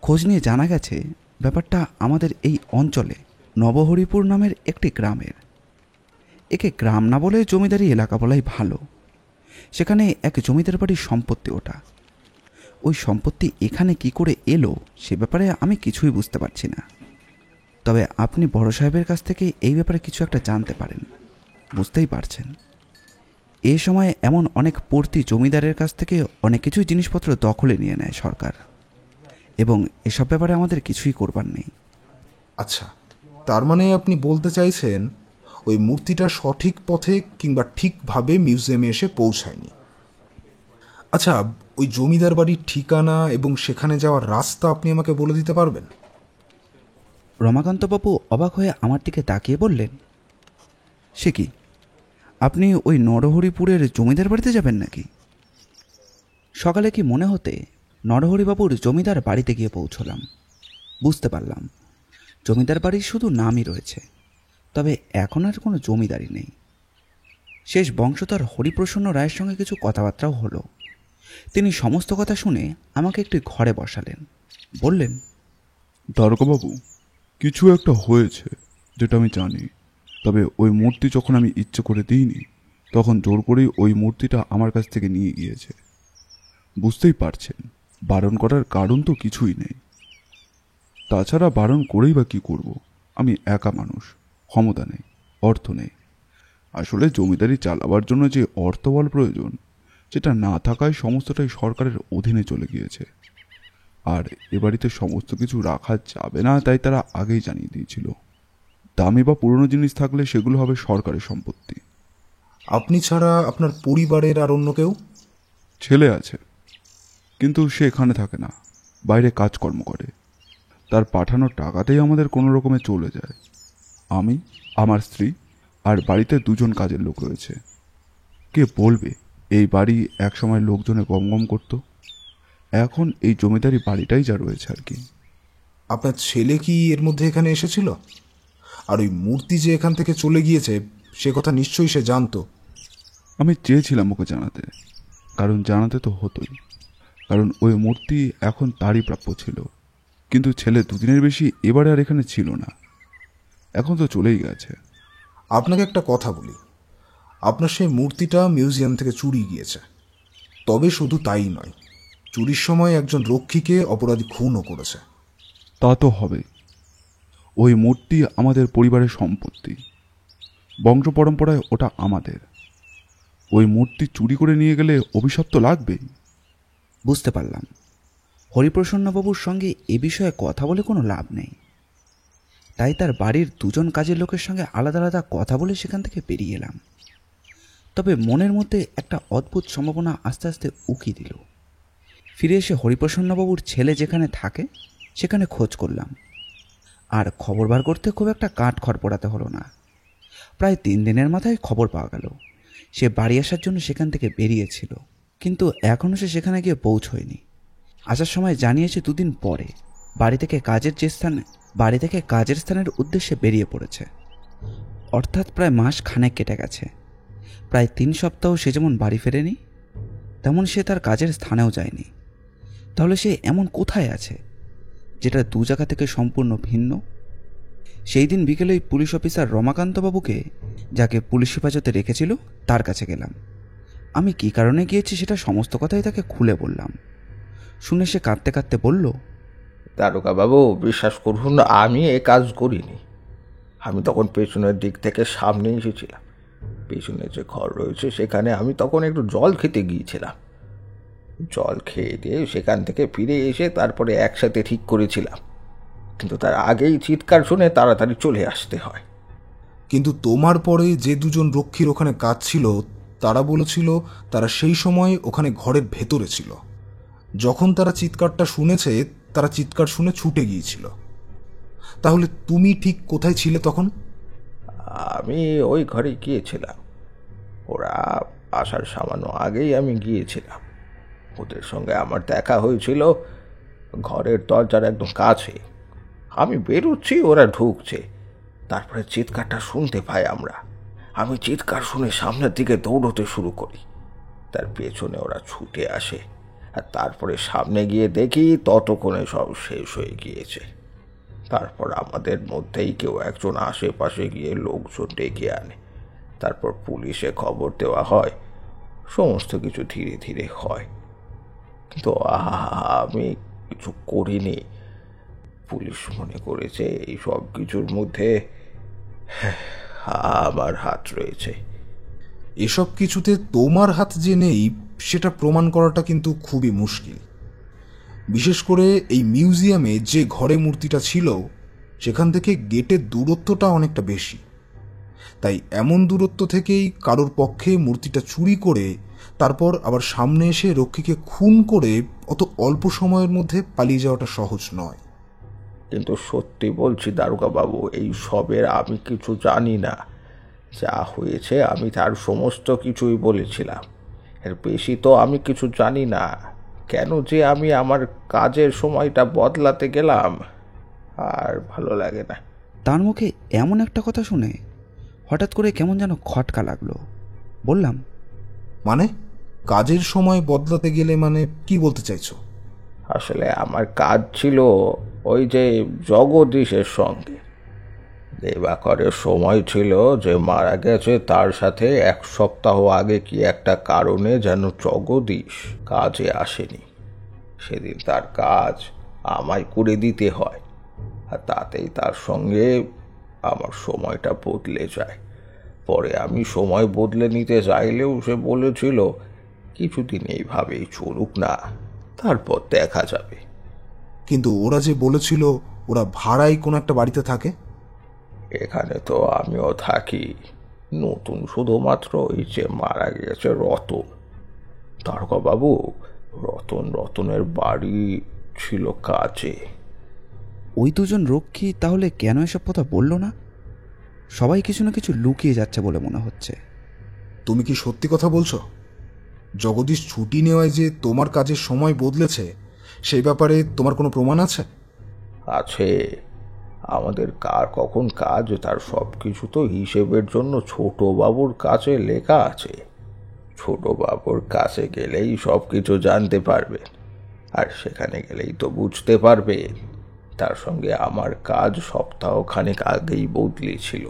খোঁজ নিয়ে জানা গেছে ব্যাপারটা আমাদের এই অঞ্চলে নবহরিপুর নামের একটি গ্রামের। একে গ্রাম না বলে জমিদারি এলাকা বলাই ভালো। সেখানে এক জমিদার বাড়ির সম্পত্তি ওটা। ওই সম্পত্তি এখানে কি করে এলো সে ব্যাপারে আমি কিছুই বুঝতে পারছি না। তবে আপনি বড় সাহেবের কাছ থেকে এই ব্যাপারে কিছু একটা জানতে পারেন, বুঝতেই পারছেন। এই সময় এমন অনেক পড়তি জমিদারের কাছ থেকে অনেক কিছুই জিনিসপত্র দখলে নিয়ে নেয় সরকার, এবং এসব ব্যাপারে আমাদের কিছুই করবার নেই। আচ্ছা, তার মানে আপনি বলতে চাইছেন ওই মূর্তিটা সঠিক পথে কিংবা ঠিকভাবে মিউজিয়ামে এসে পৌঁছায়নি। আচ্ছা, ওই জমিদার বাড়ির ঠিকানা এবং সেখানে যাওয়ার রাস্তা আপনি আমাকে বলে দিতে পারবেন? রমাকান্তবাবু অবাক হয়ে আমার দিকে তাকিয়ে বললেন, সে কি, আপনি ওই নরহরিপুরের জমিদার বাড়িতে যাবেন নাকি? সকালে কি মনে হতে নরহরিবাবুর জমিদার বাড়িতে গিয়ে পৌঁছলাম। বুঝতে পারলাম জমিদার বাড়ির শুধু নামই রয়েছে, তবে এখন আর কোনো জমিদারি নেই। শেষ বংশধর হরিপ্রসন্ন রায়ের সঙ্গে কিছু কথাবার্তাও হলো। তিনি সমস্ত কথা শুনে আমাকে একটি ঘরে বসালেন। বললেন, দারোগাবাবু, কিছু একটা হয়েছে যেটা আমি জানি। তবে ওই মূর্তি যখন আমি ইচ্ছে করে দিইনি, তখন জোর করেই ওই মূর্তিটা আমার কাছ থেকে নিয়ে গিয়েছে। বুঝতেই পারছেন, বারণ করার কারণ তো কিছুই নেই। তাছাড়া বারণ করেই বা কী করব? আমি একা মানুষ, ক্ষমতা নেই, অর্থ নেই। আসলে জমিদারি চালাবার জন্য যে অর্থবল প্রয়োজন, যেটা না থাকায় সমস্তটাই সরকারের অধীনে চলে গিয়েছে। আর এ বাড়িতে সমস্ত কিছু রাখা যাবে না, তাই তারা আগেই জানিয়ে দিয়েছিল। দামি বা পুরনো জিনিস থাকলে সেগুলো হবে সরকারের সম্পত্তি। আপনি ছাড়া আপনার পরিবারের আর অন্য কেউ? ছেলে আছে, কিন্তু সে এখানে থাকে না, বাইরে কাজকর্ম করে। তার পাঠানো টাকাতেই আমাদের কোনো রকমে চলে যায়। আমি, আমার স্ত্রী আর বাড়িতে 2 জন কাজের লোক রয়েছে। কে বলবে এই বাড়ি একসময় লোকজনে গমগম করত? এখন এই জমিদারি বাড়িটাই যা রয়েছে আর কি। আপনার ছেলে কি এর মধ্যে এখানে এসেছিল? আর ওই মূর্তি যে এখান থেকে চলে গিয়েছে সে কথা নিশ্চয়ই সে জানতো। আমি চেয়েছিলাম ওকে জানাতে, কারণ জানাতে তো হতোই, কারণ ওই মূর্তি এখন তারই প্রাপ্য ছিল। কিন্তু ছেলে 2 দিনের বেশি এবারে আর এখানে ছিল না, এখন তো চলেই গেছে। আপনাকে একটা কথা বলি, আপনার সেই মূর্তিটা মিউজিয়াম থেকে চুরি গিয়েছে। তবে শুধু তাই নয়, চুরির সময় একজন রক্ষীকে অপরাধী খুনও করেছে। তা তো হবে। ওই মূর্তি আমাদের পরিবারের সম্পত্তি, বংশ পরম্পরায় ওটা আমাদের। ওই মূর্তি চুরি করে নিয়ে গেলে অভিশাপ তো লাগবেই। বুঝতে পারলাম হরিপ্রসন্নবাবুর সঙ্গে এ বিষয়ে কথা বলে কোনো লাভ নেই। তাই তার বাড়ির 2 জন কাজের লোকের সঙ্গে আলাদা আলাদা কথা বলে সেখান থেকে বেরিয়ে এলাম। তবে মনের মধ্যে একটা অদ্ভুত সম্ভাবনা আস্তে আস্তে উকি দিল। ফিরে এসে হরিপ্রসন্নবাবুর ছেলে যেখানে থাকে সেখানে খোঁজ করলাম। আর খবর বার করতে খুব একটা কাঠ খড় পোড়াতে হলো না। প্রায় 3 দিনের মাথায় খবর পাওয়া গেল সে বাড়ি আসার জন্য সেখান থেকে বেরিয়েছিল, কিন্তু এখনও সে সেখানে গিয়ে পৌঁছয়নি। আসার সময় জানিয়েছে 2 দিন পরে বাড়ি থেকে কাজের স্থানের উদ্দেশ্যে বেরিয়ে পড়েছে। অর্থাৎ প্রায় মাস খানেক কেটে গেছে। প্রায় 3 সপ্তাহ সে যেমন বাড়ি ফেরেনি, তেমন সে তার কাজের স্থানেও যায়নি। তাহলে সে এমন কোথায় আছে যেটা 2 জায়গা থেকে সম্পূর্ণ ভিন্ন? সেই দিন বিকেলে পুলিশ অফিসার রমাকান্তবাবুকে, যাকে পুলিশ হেফাজতে রেখেছিল, তার কাছে গেলাম। আমি কী কারণে গিয়েছি সেটা সমস্ত কথাই তাকে খুলে বললাম। শুনে সে কাঁদতে কাঁদতে বলল, দারোগাবাবু, বিশ্বাস করুন, আমি এ কাজ করিনি। আমি তখন পেছনের দিক থেকে সামনে এসেছিলাম। পেছনে যে ঘর রয়েছে সেখানে আমি তখন একটু জল খেতে গিয়েছিলাম। জল খেয়ে দিয়ে সেখান থেকে ফিরে এসে তারপরে একসাথে ঠিক করেছিলাম, কিন্তু তার আগেই চিৎকার শুনে তাড়াতাড়ি চলে আসতে হয়। কিন্তু তোমার পরে যে 2 জন রক্ষীর ওখানে কাজ ছিল তারা বলেছিল তারা সেই সময় ওখানে ঘরের ভেতরে ছিল। যখন তারা চিৎকারটা শুনেছে তারা চিৎকার শুনে ছুটে গিয়েছিল। তাহলে তুমি ঠিক কোথায় ছিলে তখন? আমি ওই ঘরে গিয়েছিলাম, ওরা আসার সামান্য আগেই আমি গিয়েছিলাম। ওদের সঙ্গে আমার দেখা হয়েছিল ঘরের দরজার একদম কাছে। আমি বেরোচ্ছি, ওরা ঢুকছে। তারপরে চিৎকারটা শুনতে পাই আমরা। আমি চিৎকার শুনে সামনের দিকে দৌড়তে শুরু করি। তার পেছনে ওরা ছুটে আসে, আর তারপরে সামনে গিয়ে দেখি ততক্ষণে সব শেষ হয়ে গিয়েছে। তারপর আমাদের মধ্যেই কেউ একজন আশেপাশে গিয়ে লোকজন ডেকে আনে। তারপর পুলিশে খবর দেওয়া হয়। সমস্ত কিছু ধীরে ধীরে হয়, কিন্তু আমি কিছু করিনি। পুলিশ মনে করেছে এই সব কিছুর মধ্যে আমার হাত রয়েছে। এসব কিছুতে তোমার হাত যে নেই সেটা প্রমাণ করাটা কিন্তু খুবই মুশকিল। বিশেষ করে এই মিউজিয়ামে যে ঘরে মূর্তিটা ছিল সেখান থেকে গেটের দূরত্বটা অনেকটা বেশি। তাই এমন দূরত্ব থেকেই কারোর পক্ষে মূর্তিটা চুরি করে তারপর আবার সামনে এসে রক্ষীকে খুন করে অত অল্প সময়ের মধ্যে পালিয়ে যাওয়াটা সহজ নয়। কিন্তু সত্যি বলছি দারোগাবাবু, এই সবের আমি কিছু জানি না। যা হয়েছে আমি তার সমস্ত কিছুই বলেছিলাম, এর বেশি তো আমি কিছু জানি না। কেন যে আমি আমার কাজের সময়টা বদলাতে গেলাম আর ভালো লাগে না। তার মুখে এমন একটা কথা শুনে হঠাৎ করে কেমন যেন খটকা লাগলো। বললাম, মানে কাজের সময় বদলাতে গেলে মানে কি বলতে চাইছো? আসলে আমার কাজ ছিল ওই যে জগদীশের সঙ্গে। দিবাকরের সময় ছিল যে মারা গেছে, তার সাথে 1 সপ্তাহ আগে কি একটা কারণে যেন জগদীশ কাজে আসেনি। সেদিন তার কাজ আমায় করে দিতে হয়, আর তাতেই তার সঙ্গে আমার সময়টা বদলে যায়। পরে আমি সময় বদলে নিতে চাইলেও সে বলেছিল কিছুদিন এইভাবেই চলুক না, তারপর দেখা যাবে। কিন্তু ওরা যে বলেছিল ওরা ভাড়ায় কোনো একটা বাড়িতে থাকে। এখানে তো আমিও থাকি, নতুন শুধুমাত্র ওই যে মারা গেছে রতন। বাবু, রতনের বাড়ি ছিল কাছে। ওই দুজন রক্ষী তাহলে কেন এসব কথা বলল না? সবাই কিছু না কিছু লুকিয়ে যাচ্ছে বলে মনে হচ্ছে। তুমি কি সত্যি কথা বলছো? জগদীশ ছুটি নেওয়ায় যে তোমার কাজের সময় বদলেছে, সেই ব্যাপারে তোমার কোনো প্রমাণ আছে? আছে। আমাদের কার কখন কাজ তার সব কিছু তো হিসেবের জন্য ছোট বাবুর কাছে লেখা আছে। ছোট বাবুর কাছে গেলেই সব কিছু জানতে পারবে, আর সেখানে গেলেই তো বুঝতে পারবে তার সঙ্গে আমার কাজ সপ্তাহখানেক আগেই বদলেছিল।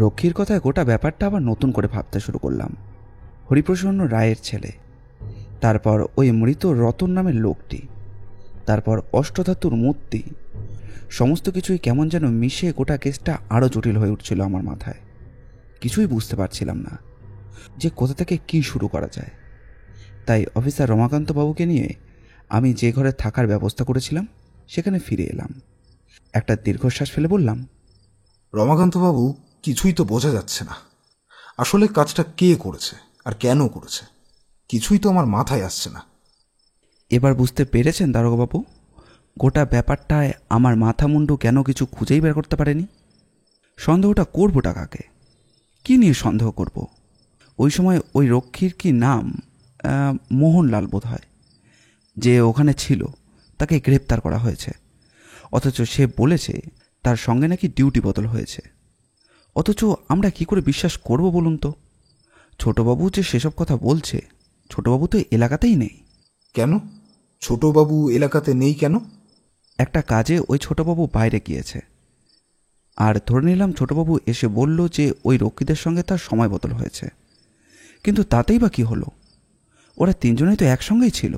রক্ষীর কথায় গোটা ব্যাপারটা আবার নতুন করে ভাবতে শুরু করলাম। হরিপ্রসন্ন রায়ের ছেলে, তারপর ওই মৃত রতন নামের লোকটি, তারপর অষ্টধাতুর মূর্তি, সমস্ত কিছুই কেমন যেন মিশে গোটা কেসটা আরও জটিল হয়ে উঠছিল আমার মাথায়। কিছুই বুঝতে পারছিলাম না যে কোথা থেকে কি শুরু করা যায়। তাই অফিসার রমাকান্ত বাবুকে নিয়ে আমি যে ঘরে থাকার ব্যবস্থা করেছিলাম সেখানে ফিরে এলাম। একটা দীর্ঘশ্বাস ফেলে বললাম, রমাকান্তবাবু, কিছুই তো বোঝা যাচ্ছে না। আসলে কাজটা কে করেছে আর কেন করেছে, কিছুই তো আমার মাথায় আসছে না। এবার বুঝতে পেরেছেন দারোগাবাবু, গোটা ব্যাপারটায় আমার মাথা মুন্ডু কেন কিছু খুঁজেই বের করতে পারেনি? সন্দেহটা করবোটা কাকে? কী নিয়ে সন্দেহ করব? ওই সময় ওই রক্ষীর কি নাম, মোহনলাল বোধ হয়, যে ওখানে ছিল তাকে গ্রেপ্তার করা হয়েছে, অথচ সে বলেছে তার সঙ্গে নাকি ডিউটি বদল হয়েছে। অথচ আমরা কি করে বিশ্বাস করব বলুন তো? ছোটবাবু যে সেসব কথা বলছে, ছোটবাবু তো এলাকাতেই নেই। কেন ছোটবাবু এলাকাতে নেই কেন? একটা কাজে ওই ছোটবাবু বাইরে গিয়েছে, আর ধরে নিলাম ছোটবাবু এসে বলল যে ওই রক্ষীদের সঙ্গে তার সময় বদল হয়েছে। কিন্তু তাতেই বা কী হলো? ওরা তিনজনেই তো একসঙ্গেই ছিল।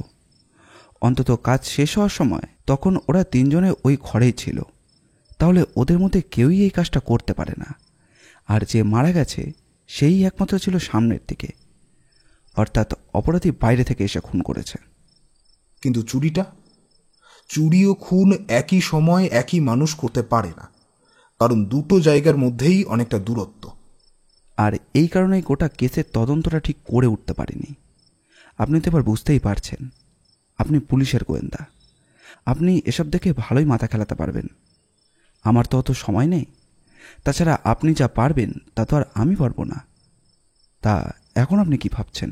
অন্তত কাজ শেষ হওয়ার সময় তখন ওরা তিনজনে ওই ঘরেই ছিল। তাহলে ওদের মধ্যে কেউই এই কাজটা করতে পারে না। আর যে মারা গেছে সেই একমাত্র ছিল সামনের দিকে, অর্থাৎ অপরাধী বাইরে থেকে এসে খুন করেছে। কিন্তু চুরি ও খুন একই সময় একই মানুষ করতে পারে না, কারণ দুটো জায়গার মধ্যেই অনেকটা দূরত্ব। আর এই কারণেই গোটা কেসের তদন্তটা ঠিক করে উঠতে পারিনি। আপনি তো এবার বুঝতেই পারছেন, আপনি পুলিশের গোয়েন্দা, আপনি এসব দেখে ভালোই মাথা খেলাতে পারবেন। আমার তো অত সময় নেই। তাছাড়া আপনি যা পারবেন তা তো আর আমি পারবো না। তা এখন আপনি কি ভাবছেন?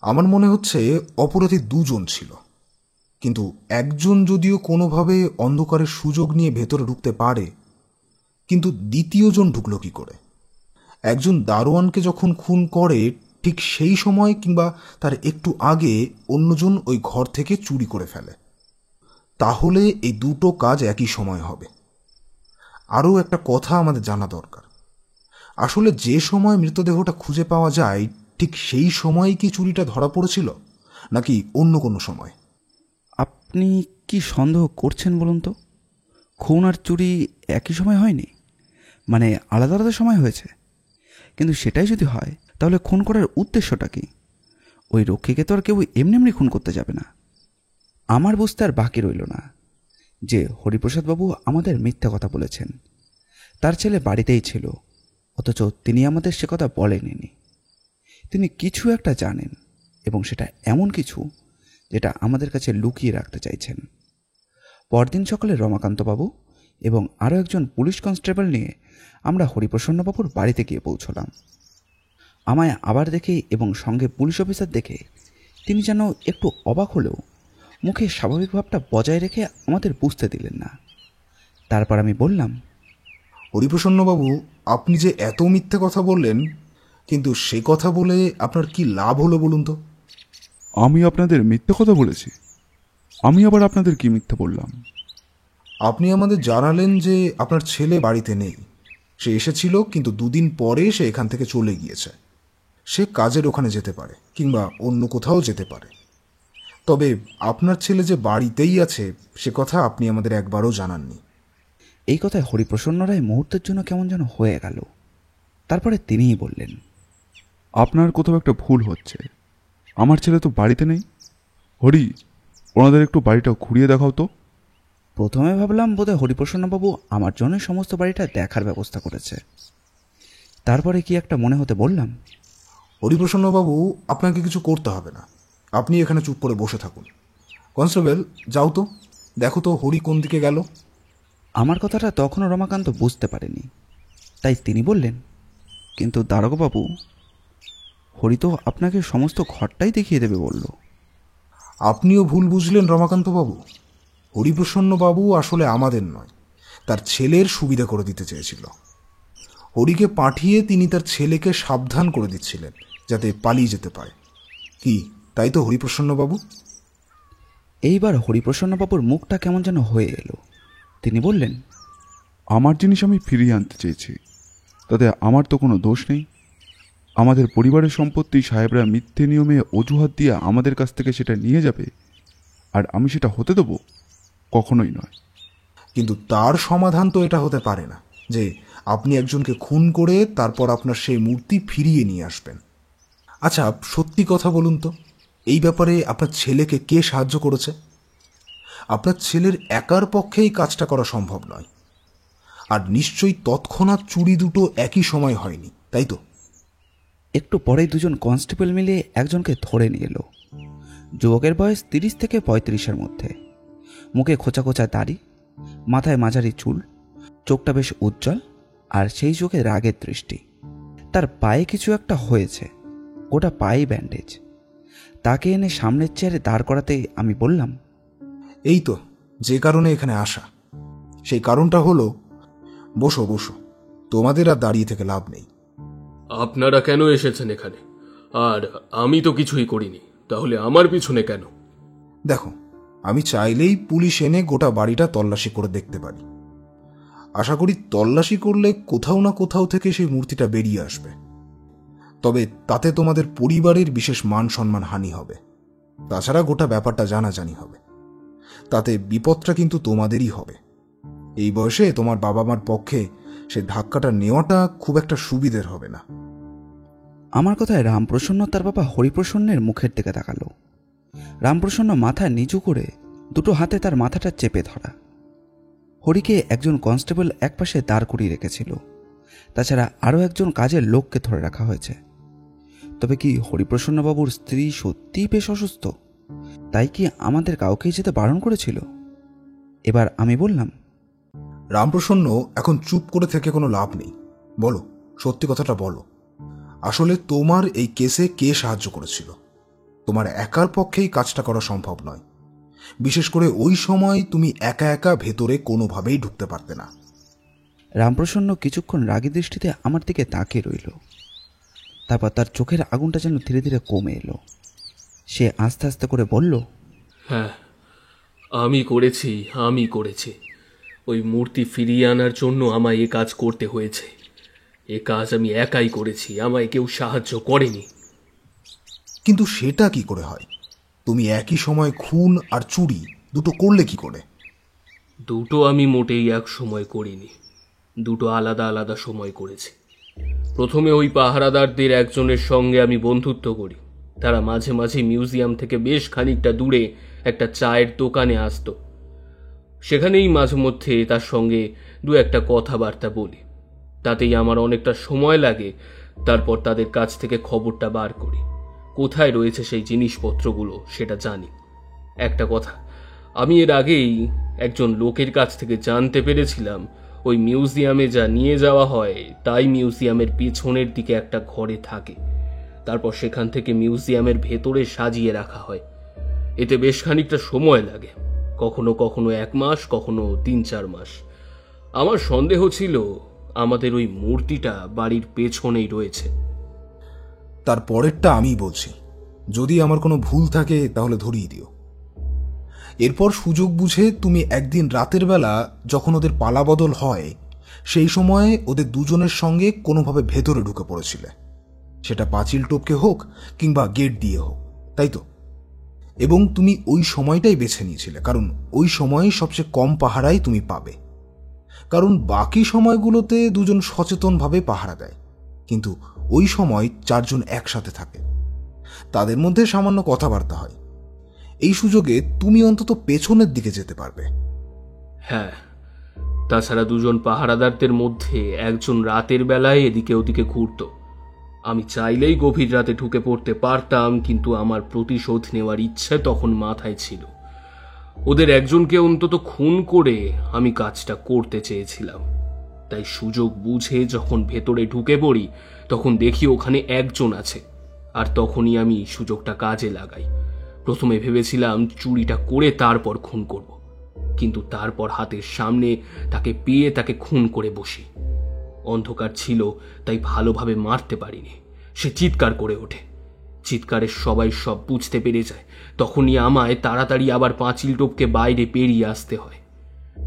আমার মনে হচ্ছে অপরাধী দুজন ছিল, কিন্তু একজন যদিও কোনোভাবে অন্ধকারের সুযোগ নিয়ে ভেতরে ঢুকতে পারে, কিন্তু দ্বিতীয়জন ঢুকলো কি করে? একজন দারোয়ানকে যখন খুন করে ঠিক সেই সময় কিংবা তার একটু আগে অন্যজন ওই ঘর থেকে চুরি করে ফেলে। তাহলে এই দুটো কাজ একই সময় হবে। আরও একটা কথা আমাদের জানা দরকার, আসলে যে সময় মৃতদেহটা খুঁজে পাওয়া যায় ঠিক সেই সময় কি চুরিটা ধরা পড়েছিল, নাকি অন্য কোনো সময়? আপনি কি সন্দেহ করছেন বলুন তো? খুন আর চুরি একই সময় হয়নি, মানে আলাদা আলাদা সময় হয়েছে। কিন্তু সেটাই যদি হয় তাহলে খুন করার উদ্দেশ্যটা কি? ওই রক্ষীকে তো আর কেউ এমনি এমনি খুন করতে যাবে না। আমার বুঝতে আর বাকি রইল না যে হরিপ্রসাদবাবু আমাদের মিথ্যা কথা বলেছেন। তার ছেলে বাড়িতেই ছিল, অথচ তিনি আমাদের সে কথা বলেননি। তিনি কিছু একটা জানেন, এবং সেটা এমন কিছু যেটা আমাদের কাছে লুকিয়ে রাখতে চাইছেন। পরদিন সকালে রমাকান্তবাবু এবং আরও একজন পুলিশ কনস্টেবল নিয়ে আমরা হরিপ্রসন্নবাবুর বাড়িতে গিয়ে পৌঁছলাম। আমায় আবার দেখে এবং সঙ্গে পুলিশ অফিসার দেখে তিনি যেন একটু অবাক হলেও মুখে স্বাভাবিক ভাবটা বজায় রেখে আমাদের বুঝতে দিলেন না। তারপর আমি বললাম, হরিপ্রসন্নবাবু, আপনি যে এত মিথ্যে কথা বললেন, কিন্তু সে কথা বলে আপনার কি লাভ হলো বলুন তো? আমি আপনাদের মিথ্যে কথা বলেছি? আমি আবার আপনাদের কি মিথ্যে বললাম? আপনি আমাদের জানালেন যে আপনার ছেলে বাড়িতে নেই। সে এসেছিল, কিন্তু 2 দিন পরে সে এখান থেকে চলে গিয়েছে। সে কাজের ওখানে যেতে পারে, কিংবা অন্য কোথাও যেতে পারে। তবে আপনার ছেলে যে বাড়িতেই আছে সে কথা আপনি আমাদের একবারও জানাননি। এই কথায় হরিপ্রসন্ন রায় মুহূর্তের জন্য কেমন যেন হয়ে গেল। তারপরে তিনিই বললেন, আপনার কোথাও একটা ভুল হচ্ছে। আমার ছেলে তো বাড়িতে নেই। হরি, ওনাদের একটু বাড়িটা ঘুরিয়ে দেখাও তো। প্রথমে ভাবলাম বোধহয় হরিপ্রসন্নবাবু আমার জন্য সমস্ত বাড়িটা দেখার ব্যবস্থা করেছে। তারপরে কি একটা মনে হতে বললাম, হরিপ্রসন্নবাবু, আপনাকে কিছু করতে হবে না। আপনি এখানে চুপ করে বসে থাকুন। কনস্টেবল, যাও তো, দেখো তো হরি কোন দিকে গেল। আমার কথাটা তখনও রমাকান্ত বুঝতে পারেনি। তাই তিনি বললেন, কিন্তু দারোগাবাবু, হরি তো আপনাকে সমস্ত ঘরটাই দেখিয়ে দেবে বলল। আপনিও ভুল বুঝলেন রমাকান্তবাবু। হরিপ্রসন্নবাবু আসলে আমাদের নয়, তার ছেলের সুবিধা করে দিতে চেয়েছিল। হরিকে পাঠিয়ে তিনি তার ছেলেকে সাবধান করে দিচ্ছিলেন যাতে পালিয়ে যেতে পারে। কি তাই তো হরিপ্রসন্নবাবু? এইবার হরিপ্রসন্নবাবুর মুখটা কেমন যেন হয়ে এলো। তিনি বললেন, আমার জিনিস আমি ফিরিয়ে আনতে চেয়েছি, তাতে আমার তো কোনো দোষ নেই। আমাদের পরিবারের সম্পত্তি সাহেবরা মিথ্যে নিয়মে অজুহাত দিয়ে আমাদের কাছ থেকে সেটা নিয়ে যাবে, আর আমি সেটা হতে দেবো? কখনোই নয়। কিন্তু তার সমাধান তো এটা হতে পারে না যে আপনি একজনকে খুন করে তারপর আপনার সেই মূর্তি ফিরিয়ে নিয়ে আসবেন। আচ্ছা, সত্যি কথা বলুন তো, এই ব্যাপারে আপনার ছেলেকে কে সাহায্য করেছে? আপনার ছেলের একার পক্ষেই কাজটা করা সম্ভব নয়। আর নিশ্চয়ই তৎক্ষণাৎ চুরি দুটো একই সময় হয়নি, তাই তো? একটু পরেই দুজন কনস্টেবল মিলে একজনকে ধরে নিয়ে এলো। যুবকের বয়স 30 থেকে 35-এর মধ্যে। মুখে খোঁচা খোঁচা দাড়ি, মাথায় মাঝারি চুল, চোখটা বেশ উজ্জ্বল, আর সেই চোখে রাগের দৃষ্টি। তার পায়ে কিছু একটা হয়েছে, গোটা পায়ে ব্যান্ডেজ। তাকে এনে সামনের চেয়ারে দাঁড় করাতে আমি বললাম, এই তো যে কারণে এখানে আসা। সেই কারণটা হলো, বসো বসো, তোমাদের আর দাঁড়িয়ে থেকে লাভ নেই। আপনারা কেন এসেছেন এখানে? আর আমি তো কিছুই করিনি, তাহলে আমার পিছনে কেন? দেখো, আমি চাইলেই পুলিশ এনে গোটা বাড়িটা তল্লাশি করে দেখতে পারি। আশা করি তল্লাশি করলে কোথাও না কোথাও থেকে সেই মূর্তিটা বেরিয়ে আসবে। তবে তাতে তোমাদের পরিবারের বিশেষ মান সম্মান হানি হবে। তাছাড়া গোটা ব্যাপারটা জানাজানি হবে। তাতে বিপদটা কিন্তু তোমাদেরই হবে। এই বয়সে তোমার বাবা মার পক্ষে সে ধাক্কাটা নেওয়াটা খুব একটা সুবিধের হবে না। আমার কথায় রামপ্রসন্ন তার বাবা হরিপ্রসন্নের মুখের দিকে তাকালো। রামপ্রসন্ন মাথা নিচু করে দুটো হাতে তার মাথাটা চেপে ধরা। হরিকে একজন কনস্টেবল একপাশে দাঁড় করিয়ে রেখেছিল। তাছাড়া আরও একজন কাজের লোককে ধরে রাখা হয়েছে। তবে কি হরিপ্রসন্নবাবুর স্ত্রী সত্যিই বেশ অসুস্থ? তাই কি আমাদের কাউকেই যেতে বারণ করেছিল? এবার আমি বললাম, রামপ্রসন্ন, এখন চুপ করে থেকে কোনো লাভ নেই। বলো, সত্যি কথাটা বলো। আসলে তোমার এই কেসে কে সাহায্য করেছিল? তোমার একার পক্ষেই কাজটা করা সম্ভব নয়। বিশেষ করে ওই সময় তুমি একা একা ভেতরে কোনোভাবেই ঢুকতে পারতে না। রামপ্রসন্ন কিছুক্ষণ রাগী দৃষ্টিতে আমার দিকে তাকিয়ে রইল। তারপর তার চোখের আগুনটা যেন ধীরে ধীরে কমে এলো। সে আস্তে আস্তে করে বলল, হ্যাঁ, আমি করেছি। ওই মূর্তি ফিরিয়ে আনার জন্য আমায় এ কাজ করতে হয়েছে। এ কাজ আমি একাই করেছি, আমায় কেউ সাহায্য করেনি। কিন্তু সেটা কি করে হয়? তুমি একই সময় খুন আর চুরি দুটো করলে কি করে? দুটো আমি মোটেই এক সময় করিনি, দুটো আলাদা আলাদা সময় করেছি। প্রথমে ওই পাহারাদারদের একজনের সঙ্গে আমি বন্ধুত্ব করি। তারা মাঝে মাঝে মিউজিয়াম থেকে বেশ খানিকটা দূরে একটা চায়ের দোকানে আসতো। সেখানেই মাঝে মধ্যে তার সঙ্গে দু একটা কথাবার্তা বলি। তাতেই আমার অনেকটা সময় লাগে। তারপর তাদের কাছ থেকে খবরটা বার করি, কোথায় রয়েছে সেই জিনিসপত্রগুলো সেটা জানি। একটা কথা, আমি এর আগেই একজন লোকের কাছ থেকে জানতে পেরেছিলাম ওই মিউজিয়ামে যা নিয়ে যাওয়া হয় তাই মিউজিয়ামের পেছনের দিকে একটা ঘরে থাকে। তারপর সেখান থেকে মিউজিয়ামের ভেতরে সাজিয়ে রাখা হয়। এতে বেশ খানিকটা সময় লাগে, কখনো কখনো 1 মাস, কখনো 3-4 মাস। আমার সন্দেহ ছিল আমাদের ওই মূর্তিটা বাড়ির পেছনেই রয়েছে। তার পরেরটা আমি বলছি, যদি আমার কোনো ভুল থাকে তাহলে ধরিয়ে দিও। এরপর সুযোগ বুঝে তুমি একদিন রাতের বেলা যখন ওদের পালাবদল হয়, সেই সময়ে ওদের দুজনের সঙ্গে কোনোভাবে ভেতরে ঢুকে পড়েছিলে, সেটা পাঁচিল টপকে হোক কিংবা গেট দিয়ে হোক, তাই তো? এবং তুমি ওই সময়টাই বেছে নিয়েছিলে কারণ ওই সময়ই সবচেয়ে কম পাহারাই তুমি পাবে, কারণ বাকি সময়গুলোতে দুজন সচেতনভাবে পাহারা দেয়, কিন্তু ওই সময় চারজন একসাথে থাকে, তাদের মধ্যে সামান্য কথাবার্তা হয়। এই সুযোগে তুমি অন্তত পেছনের দিকে যেতে পারবে। হ্যাঁ, তাছাড়া দুজন পাহারাদারদের মধ্যে একজন রাতের বেলায় এদিকে ওদিকে ঘুরত। আমি চাইলেই গভীর রাতে ঢুকে পড়তে পারতাম, কিন্তু আমার প্রতিশোধ নেওয়ার ইচ্ছে তখন মাথায় ছিল। ওদের একজনকে অন্তত খুন করে আমি কাজটা করতে চেয়েছিলাম। তাই সুযোগ বুঝে যখন ভেতরে ঢুকে পড়ি তখন দেখি ওখানে একজন আছে, আর তখনই আমি সুযোগটা কাজে লাগাই। প্রথমে ভেবেছিলাম চুরিটা করে তারপর খুন করব, কিন্তু তারপর হাতের সামনে তাকে পেয়ে তাকে খুন করে বসি। অন্ধকার ছিল তাই ভালোভাবে মারতে পারিনি। সে চিৎকার করে ওঠে। চিৎকারে সবাই সব বুঝতে পেরে যায়। তখনই আমায় তাড়াতাড়ি আবার পাঁচিল টপকে বাইরে পেরিয়ে আসতে হয়।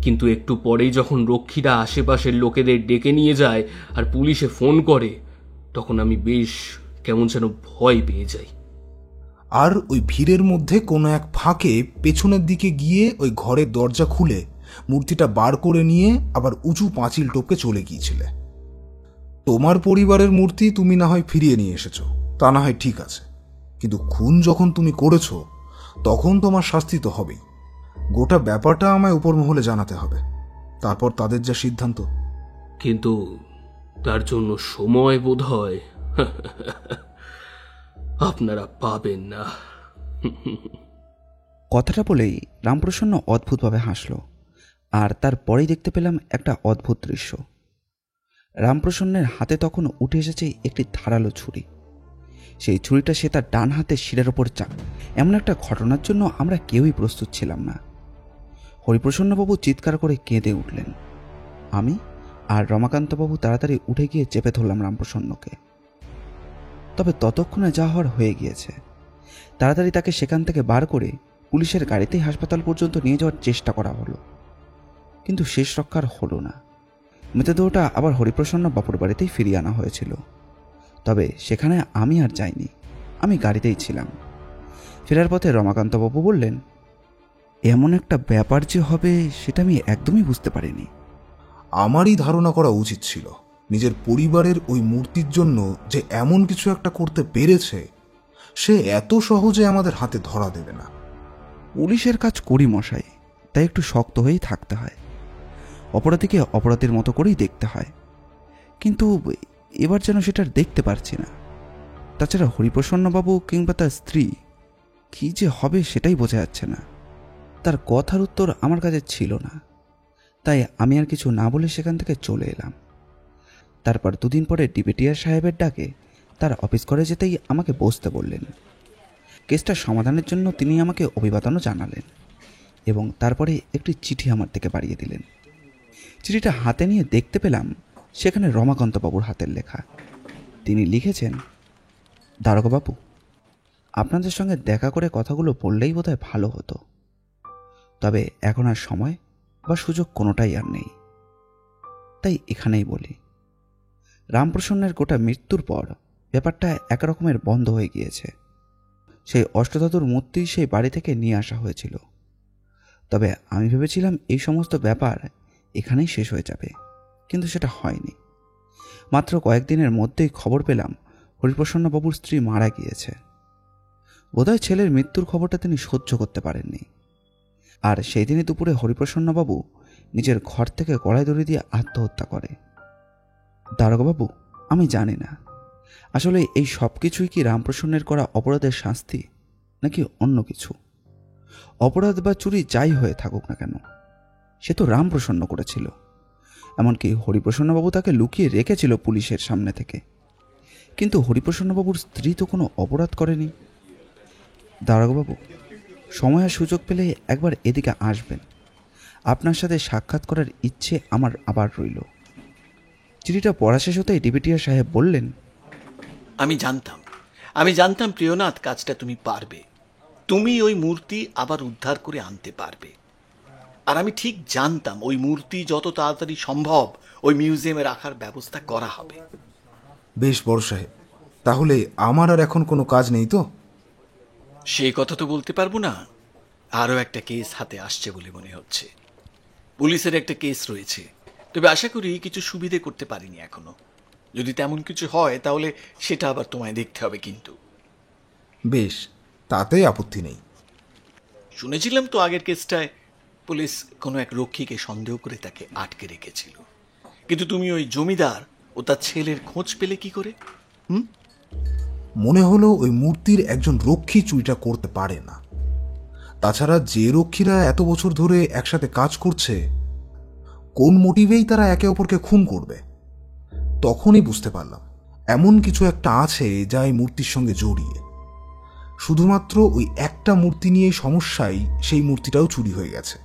কিন্তু একটু পরেই যখন রক্ষীরা আশেপাশের লোকেদের ডেকে নিয়ে যায় আর পুলিশে ফোন করে, তখন আমি বেশ কেমন যেন ভয় পেয়ে যাই। আর ওই ভিড়ের মধ্যে কোনো এক ফাঁকে পেছনের দিকে গিয়ে ওই ঘরের দরজা খুলে মূর্তিটা বার করে নিয়ে আবার উঁচু পাঁচিল টপকে চলে গিয়েছিলে। তোমার পরিবারের মূর্তি তুমি না হয় ফিরিয়ে নিয়ে এসেছো, তা না হয় ঠিক আছে, কিন্তু খুন যখন তুমি করেছো তখন তোমার শাস্তি তো হবেই। গোটা ব্যাপারটা আমায় উপর মহলে জানাতে হবে, তারপর তাদের যা সিদ্ধান্ত। কিন্তু তার জন্য সময় বোধ হয় আপনারা পাবেন না। কথাটা বলেই রামপ্রসন্ন অদ্ভুতভাবে হাসল, আর তারপরেই দেখতে পেলাম একটা অদ্ভুত দৃশ্য। রামপ্রসন্নের হাতে তখন উঠে এসেছে একটি ধারালো ছুরি। সেই ছুরিটা সে তার ডান হাতে শিরের ওপর চাপ। এমন একটা ঘটনার জন্য আমরা কেউই প্রস্তুত ছিলাম না। হরিপ্রসন্নবাবু চিৎকার করে কেঁদে উঠলেন। আমি আর রমাকান্তবাবু তাড়াতাড়ি উঠে গিয়ে চেপে ধরলাম রামপ্রসন্নকে। তবে ততক্ষণে যা হওয়ার হয়ে গিয়েছে। তাড়াতাড়ি তাকে সেখান থেকে বার করে পুলিশের গাড়িতেই হাসপাতাল পর্যন্ত নিয়ে যাওয়ার চেষ্টা করা হলো, কিন্তু শেষ রক্ষার হলো না। মৃতদেহটা আবার হরিপ্রসন্ন বাবুর বাড়িতেই ফিরিয়ে আনা হয়েছিল। তবে সেখানে আমি আর যাইনি, আমি গাড়িতেই ছিলাম। ফেরার পথে রমাকান্তবাবু বললেন, এমন একটা ব্যাপার যে হবে সেটা আমি একদমই বুঝতে পারিনি। আমারই ধারণা করা উচিত ছিল নিজের পরিবারের ওই মূর্তির জন্য যে এমন কিছু একটা করতে পেরেছে, সে এত সহজে আমাদের হাতে ধরা দেবে না। পুলিশের কাজ করি মশাই, তাই একটু শক্ত হয়েই থাকতে হয়। অপরাধীকে অপরাধীর মতো করেই দেখতে হয়, কিন্তু এবার যেন সেটা দেখতে পারছি না। তাছাড়া হরিপ্রসন্নবাবু কিংবা তার স্ত্রী কী যে হবে সেটাই বোঝা যাচ্ছে না। তার কথার উত্তর আমার কাছে ছিল না, তাই আমি আর কিছু না বলে সেখান থেকে চলে এলাম। তারপর দুদিন পরে ডিবেটিয়ার সাহেবের ডাকে তার অফিস ঘরে যেতেই আমাকে বসতে বললেন। কেসটা সমাধানের জন্য তিনি আমাকে অভিবাদনও জানালেন এবং তারপরে একটি চিঠি আমার থেকে বাড়িয়ে দিলেন। চিঠিটা হাতে নিয়ে দেখতে পেলাম সেখানে রমাকান্তবাবুর হাতের লেখা। তিনি লিখেছেন, দারোগাবাবু, আপনাদের সঙ্গে দেখা করে কথাগুলো বললেই বোধহয় ভালো হতো, তবে এখন আর সময় বা সুযোগ কোনোটাই আর নেই, তাই এখানেই বলি। রামপ্রসন্নের গোটা মৃত্যুর পর ব্যাপারটা একরকমের বন্ধ হয়ে গিয়েছে। সেই অষ্টধাতুর মূর্তি সেই বাড়ি থেকে নিয়ে আসা হয়েছিল, তবে আমি ভেবেছিলাম এই সমস্ত ব্যাপার এখানেই শেষ হয়ে যাবে, কিন্তু সেটা হয়নি। মাত্র কয়েকদিনের মধ্যেই খবর পেলাম হরিপ্রসন্নবাবুর স্ত্রী মারা গিয়েছে। বোধহয় ছেলের মৃত্যুর খবরটা তিনি সহ্য করতে পারেননি, আর সেই দিনই দুপুরে হরিপ্রসন্নবাবু নিজের ঘর থেকে গলায় দড়ি দিয়ে আত্মহত্যা করে। দারোগাবাবু, আমি জানি না আসলে এই সব কিছুই কি রামপ্রসন্নের করা অপরাধের শাস্তি নাকি অন্য কিছু। অপরাধ বা চুরি যাই হয়ে থাকুক না কেন, সে তো রামপ্রসন্ন করেছিল। এমনকি হরিপ্রসন্নবাবু তাকে লুকিয়ে রেখেছিল পুলিশের সামনে থেকে, কিন্তু হরিপ্রসন্নবাবুর স্ত্রী তো কোনো অপরাধ করেনি। দারোগাবাবু, সময় আর সুযোগ পেলে একবার এদিকে আসবেন। আপনার সাথে সাক্ষাৎ করার ইচ্ছে আমার আবার রইল। চিঠিটা পড়া শেষ হতেই ডিবিটিআর সাহেব বললেন, আমি জানতাম প্রিয়নাথ কাজটা তুমি পারবে। তুমি ওই মূর্তি আবার উদ্ধার করে আনতে পারবে। আর আমি ঠিক জানতাম ওই মূর্তি যত তাড়াতাড়ি সম্ভব ওই মিউজিয়ামে রাখার ব্যবস্থা করা হবে। বেশ বড় সাহেব, তাহলে আমার আর এখন কোনো কাজ নেই তো? সেই কথা তো বলতে পারবো না। আরও একটা কেস হাতে আসছে বলে মনে হচ্ছে। পুলিশের একটা কেস রয়েছে, তবে আশা করি কিছু সুবিধে করতে পারিনি এখনো। যদি তেমন কিছু হয় তাহলে সেটা আবার তোমায় দেখতে হবে। কিন্তু বেশ, তাতে আপত্তি নেই। শুনেছিলাম তো আগের কেসটায় পুলিশ কোনো এক রক্ষীকে সন্দেহ করে তাকে আটকে রেখেছিল। কিন্তু তুমি ওই জমিদার ও তার ছেলের খোঁজ পেলে কি করে? মনে হলো ওই মূর্তির একজন রক্ষী চুরিটা করতে পারে না। তাছাড়া যে রক্ষীরা এত বছর ধরে একসাথে কাজ করছে, কোন মোটিভেই তারা একে অপরকে খুন করবে? তখনই বুঝতে পারলাম এমন কিছু একটা আছে যা এই মূর্তির সঙ্গে জড়িয়ে। শুধুমাত্র ওই একটা মূর্তি নিয়ে সমস্যায় সেই মূর্তিটাও চুরি হয়ে গেছে।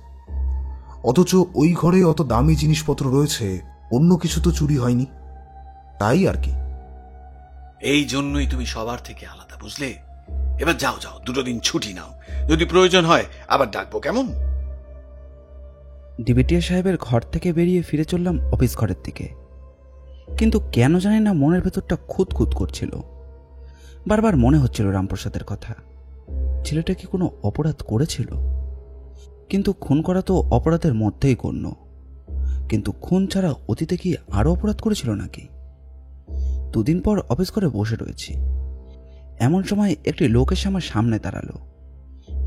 অথচ ওই ঘরে অত দামি জিনিসপত্র রয়েছে, অন্য কিছু তো চুরি হয়নি। তাই আর কি। এই জন্যই তুমি সবার থেকে আলাদা, বুঝলে? এবার যাও, 2 দিন ছুটি নাও। যদি প্রয়োজন হয় আবার ডাকবো, কেমন? ডিবিটিআর সাহেবের ঘর থেকে বেরিয়ে ফিরে চললাম অফিস ঘরের দিকে। কিন্তু কেন জানি না মনের ভেতরটা খুঁতখুত করছিল। বারবার মনে হচ্ছিল রামপ্রসাদের কথা। ছেলেটা কি কোনো অপরাধ করেছিল? কিন্তু খুন করা তো অপরাধের মধ্যেই গণ্য। কিন্তু খুন ছাড়া অতীতে কি আরও অপরাধ করেছিল নাকি? 2 দিন পর অফিস করে বসে রয়েছি। এমন সময় একটি লোক এসে আমার সামনে দাঁড়ালো।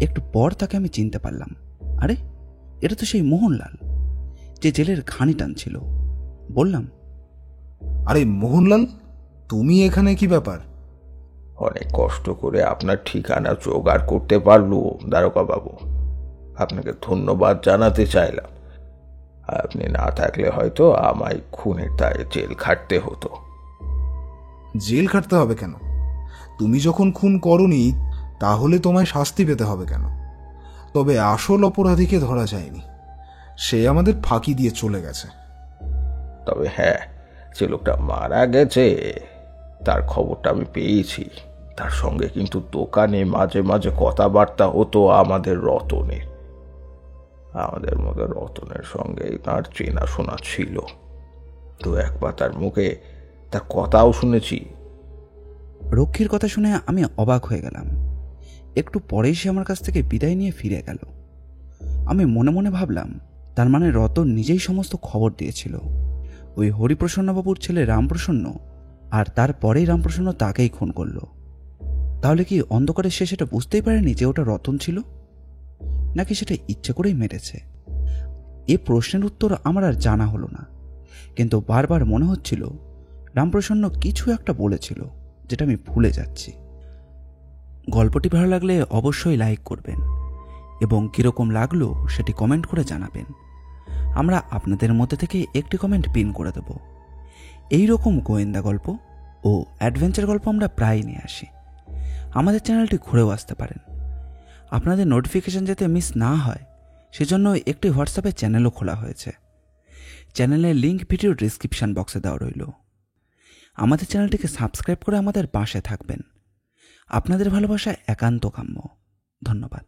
একটু পর তাকে আমি চিনতে পারলাম। আরে, এটা তো সেই মোহনলাল, যে জেলের ঘানি টানছিল। বললাম, আরে মোহনলাল, তুমি এখানে কি ব্যাপার? অনেক কষ্ট করে আপনার ঠিকানা জোগাড় করতে পারলো দারোগা বাবু। আপনাকে ধন্যবাদ জানাতে চাইলাম। আপনি না থাকলে হয়তো আমায় খুনের দায়ে জেল খাটতে হতো। জেল খাটতে হবে কেন? তুমি যখন খুন করনি তাহলে তোমায় শাস্তি পেতে হবে কেন? তবে আসল অপরাধীকে ধরা যায়নি, সে আমাদের ফাঁকি দিয়ে চলে গেছে। তবে হ্যাঁ, যে লোকটা মারা গেছে তার খবরটা আমি পেয়েছি। তার সঙ্গে কিন্তু দোকানে মাঝে মাঝে কথাবার্তা হতো আমাদের রতনের। আমাদের মধ্যে রতনের সঙ্গে তার চেনাশোনা ছিল, তো একবার তার মুখে তার কথাও শুনেছি। রক্ষীর কথা শুনে আমি অবাক হয়ে গেলাম। একটু পরেই সে আমার কাছ থেকে বিদায় নিয়ে ফিরে গেল। আমি মনে মনে ভাবলাম, তার মানে রতন নিজেই সমস্ত খবর দিয়েছিল ওই হরিপ্রসন্নবাবুর ছেলে রামপ্রসন্ন, আর তারপরেই রামপ্রসন্ন তাকেই খুন করল। তাহলে কি অন্ধকারে সে সেটা বুঝতেই পারেনি যে ওটা রতন ছিল, নাকি সেটা ইচ্ছে করেই মেরেছে? এ প্রশ্নের উত্তর আমার আর জানা হলো না, কিন্তু বারবার মনে হচ্ছিল রামপ্রসন্ন কিছু একটা বলেছিল যেটা আমি ভুলে যাচ্ছি। গল্পটি ভালো লাগলে অবশ্যই লাইক করবেন এবং কীরকম লাগলো সেটি কমেন্ট করে জানাবেন। আমরা আপনাদের মধ্যে থেকে একটি কমেন্ট পিন করে দেব। এই রকম গোয়েন্দা গল্প ও অ্যাডভেঞ্চার গল্প আমরা প্রায় নিয়ে আসি। আমাদের চ্যানেলটি ঘুরেও আসতে পারেন। আপনাদের নোটিফিকেশন যাতে মিস না হয় সেজন্য একটি হোয়াটসঅ্যাপে চ্যানেলও খোলা হয়েছে। চ্যানেলের লিঙ্ক ভিডিও ডিসক্রিপশন বক্সে দেওয়া রইল। আমাদের চ্যানেলটিকে সাবস্ক্রাইব করে আমাদের পাশে থাকবেন। আপনাদের ভালোবাসা একান্ত কাম্য। ধন্যবাদ।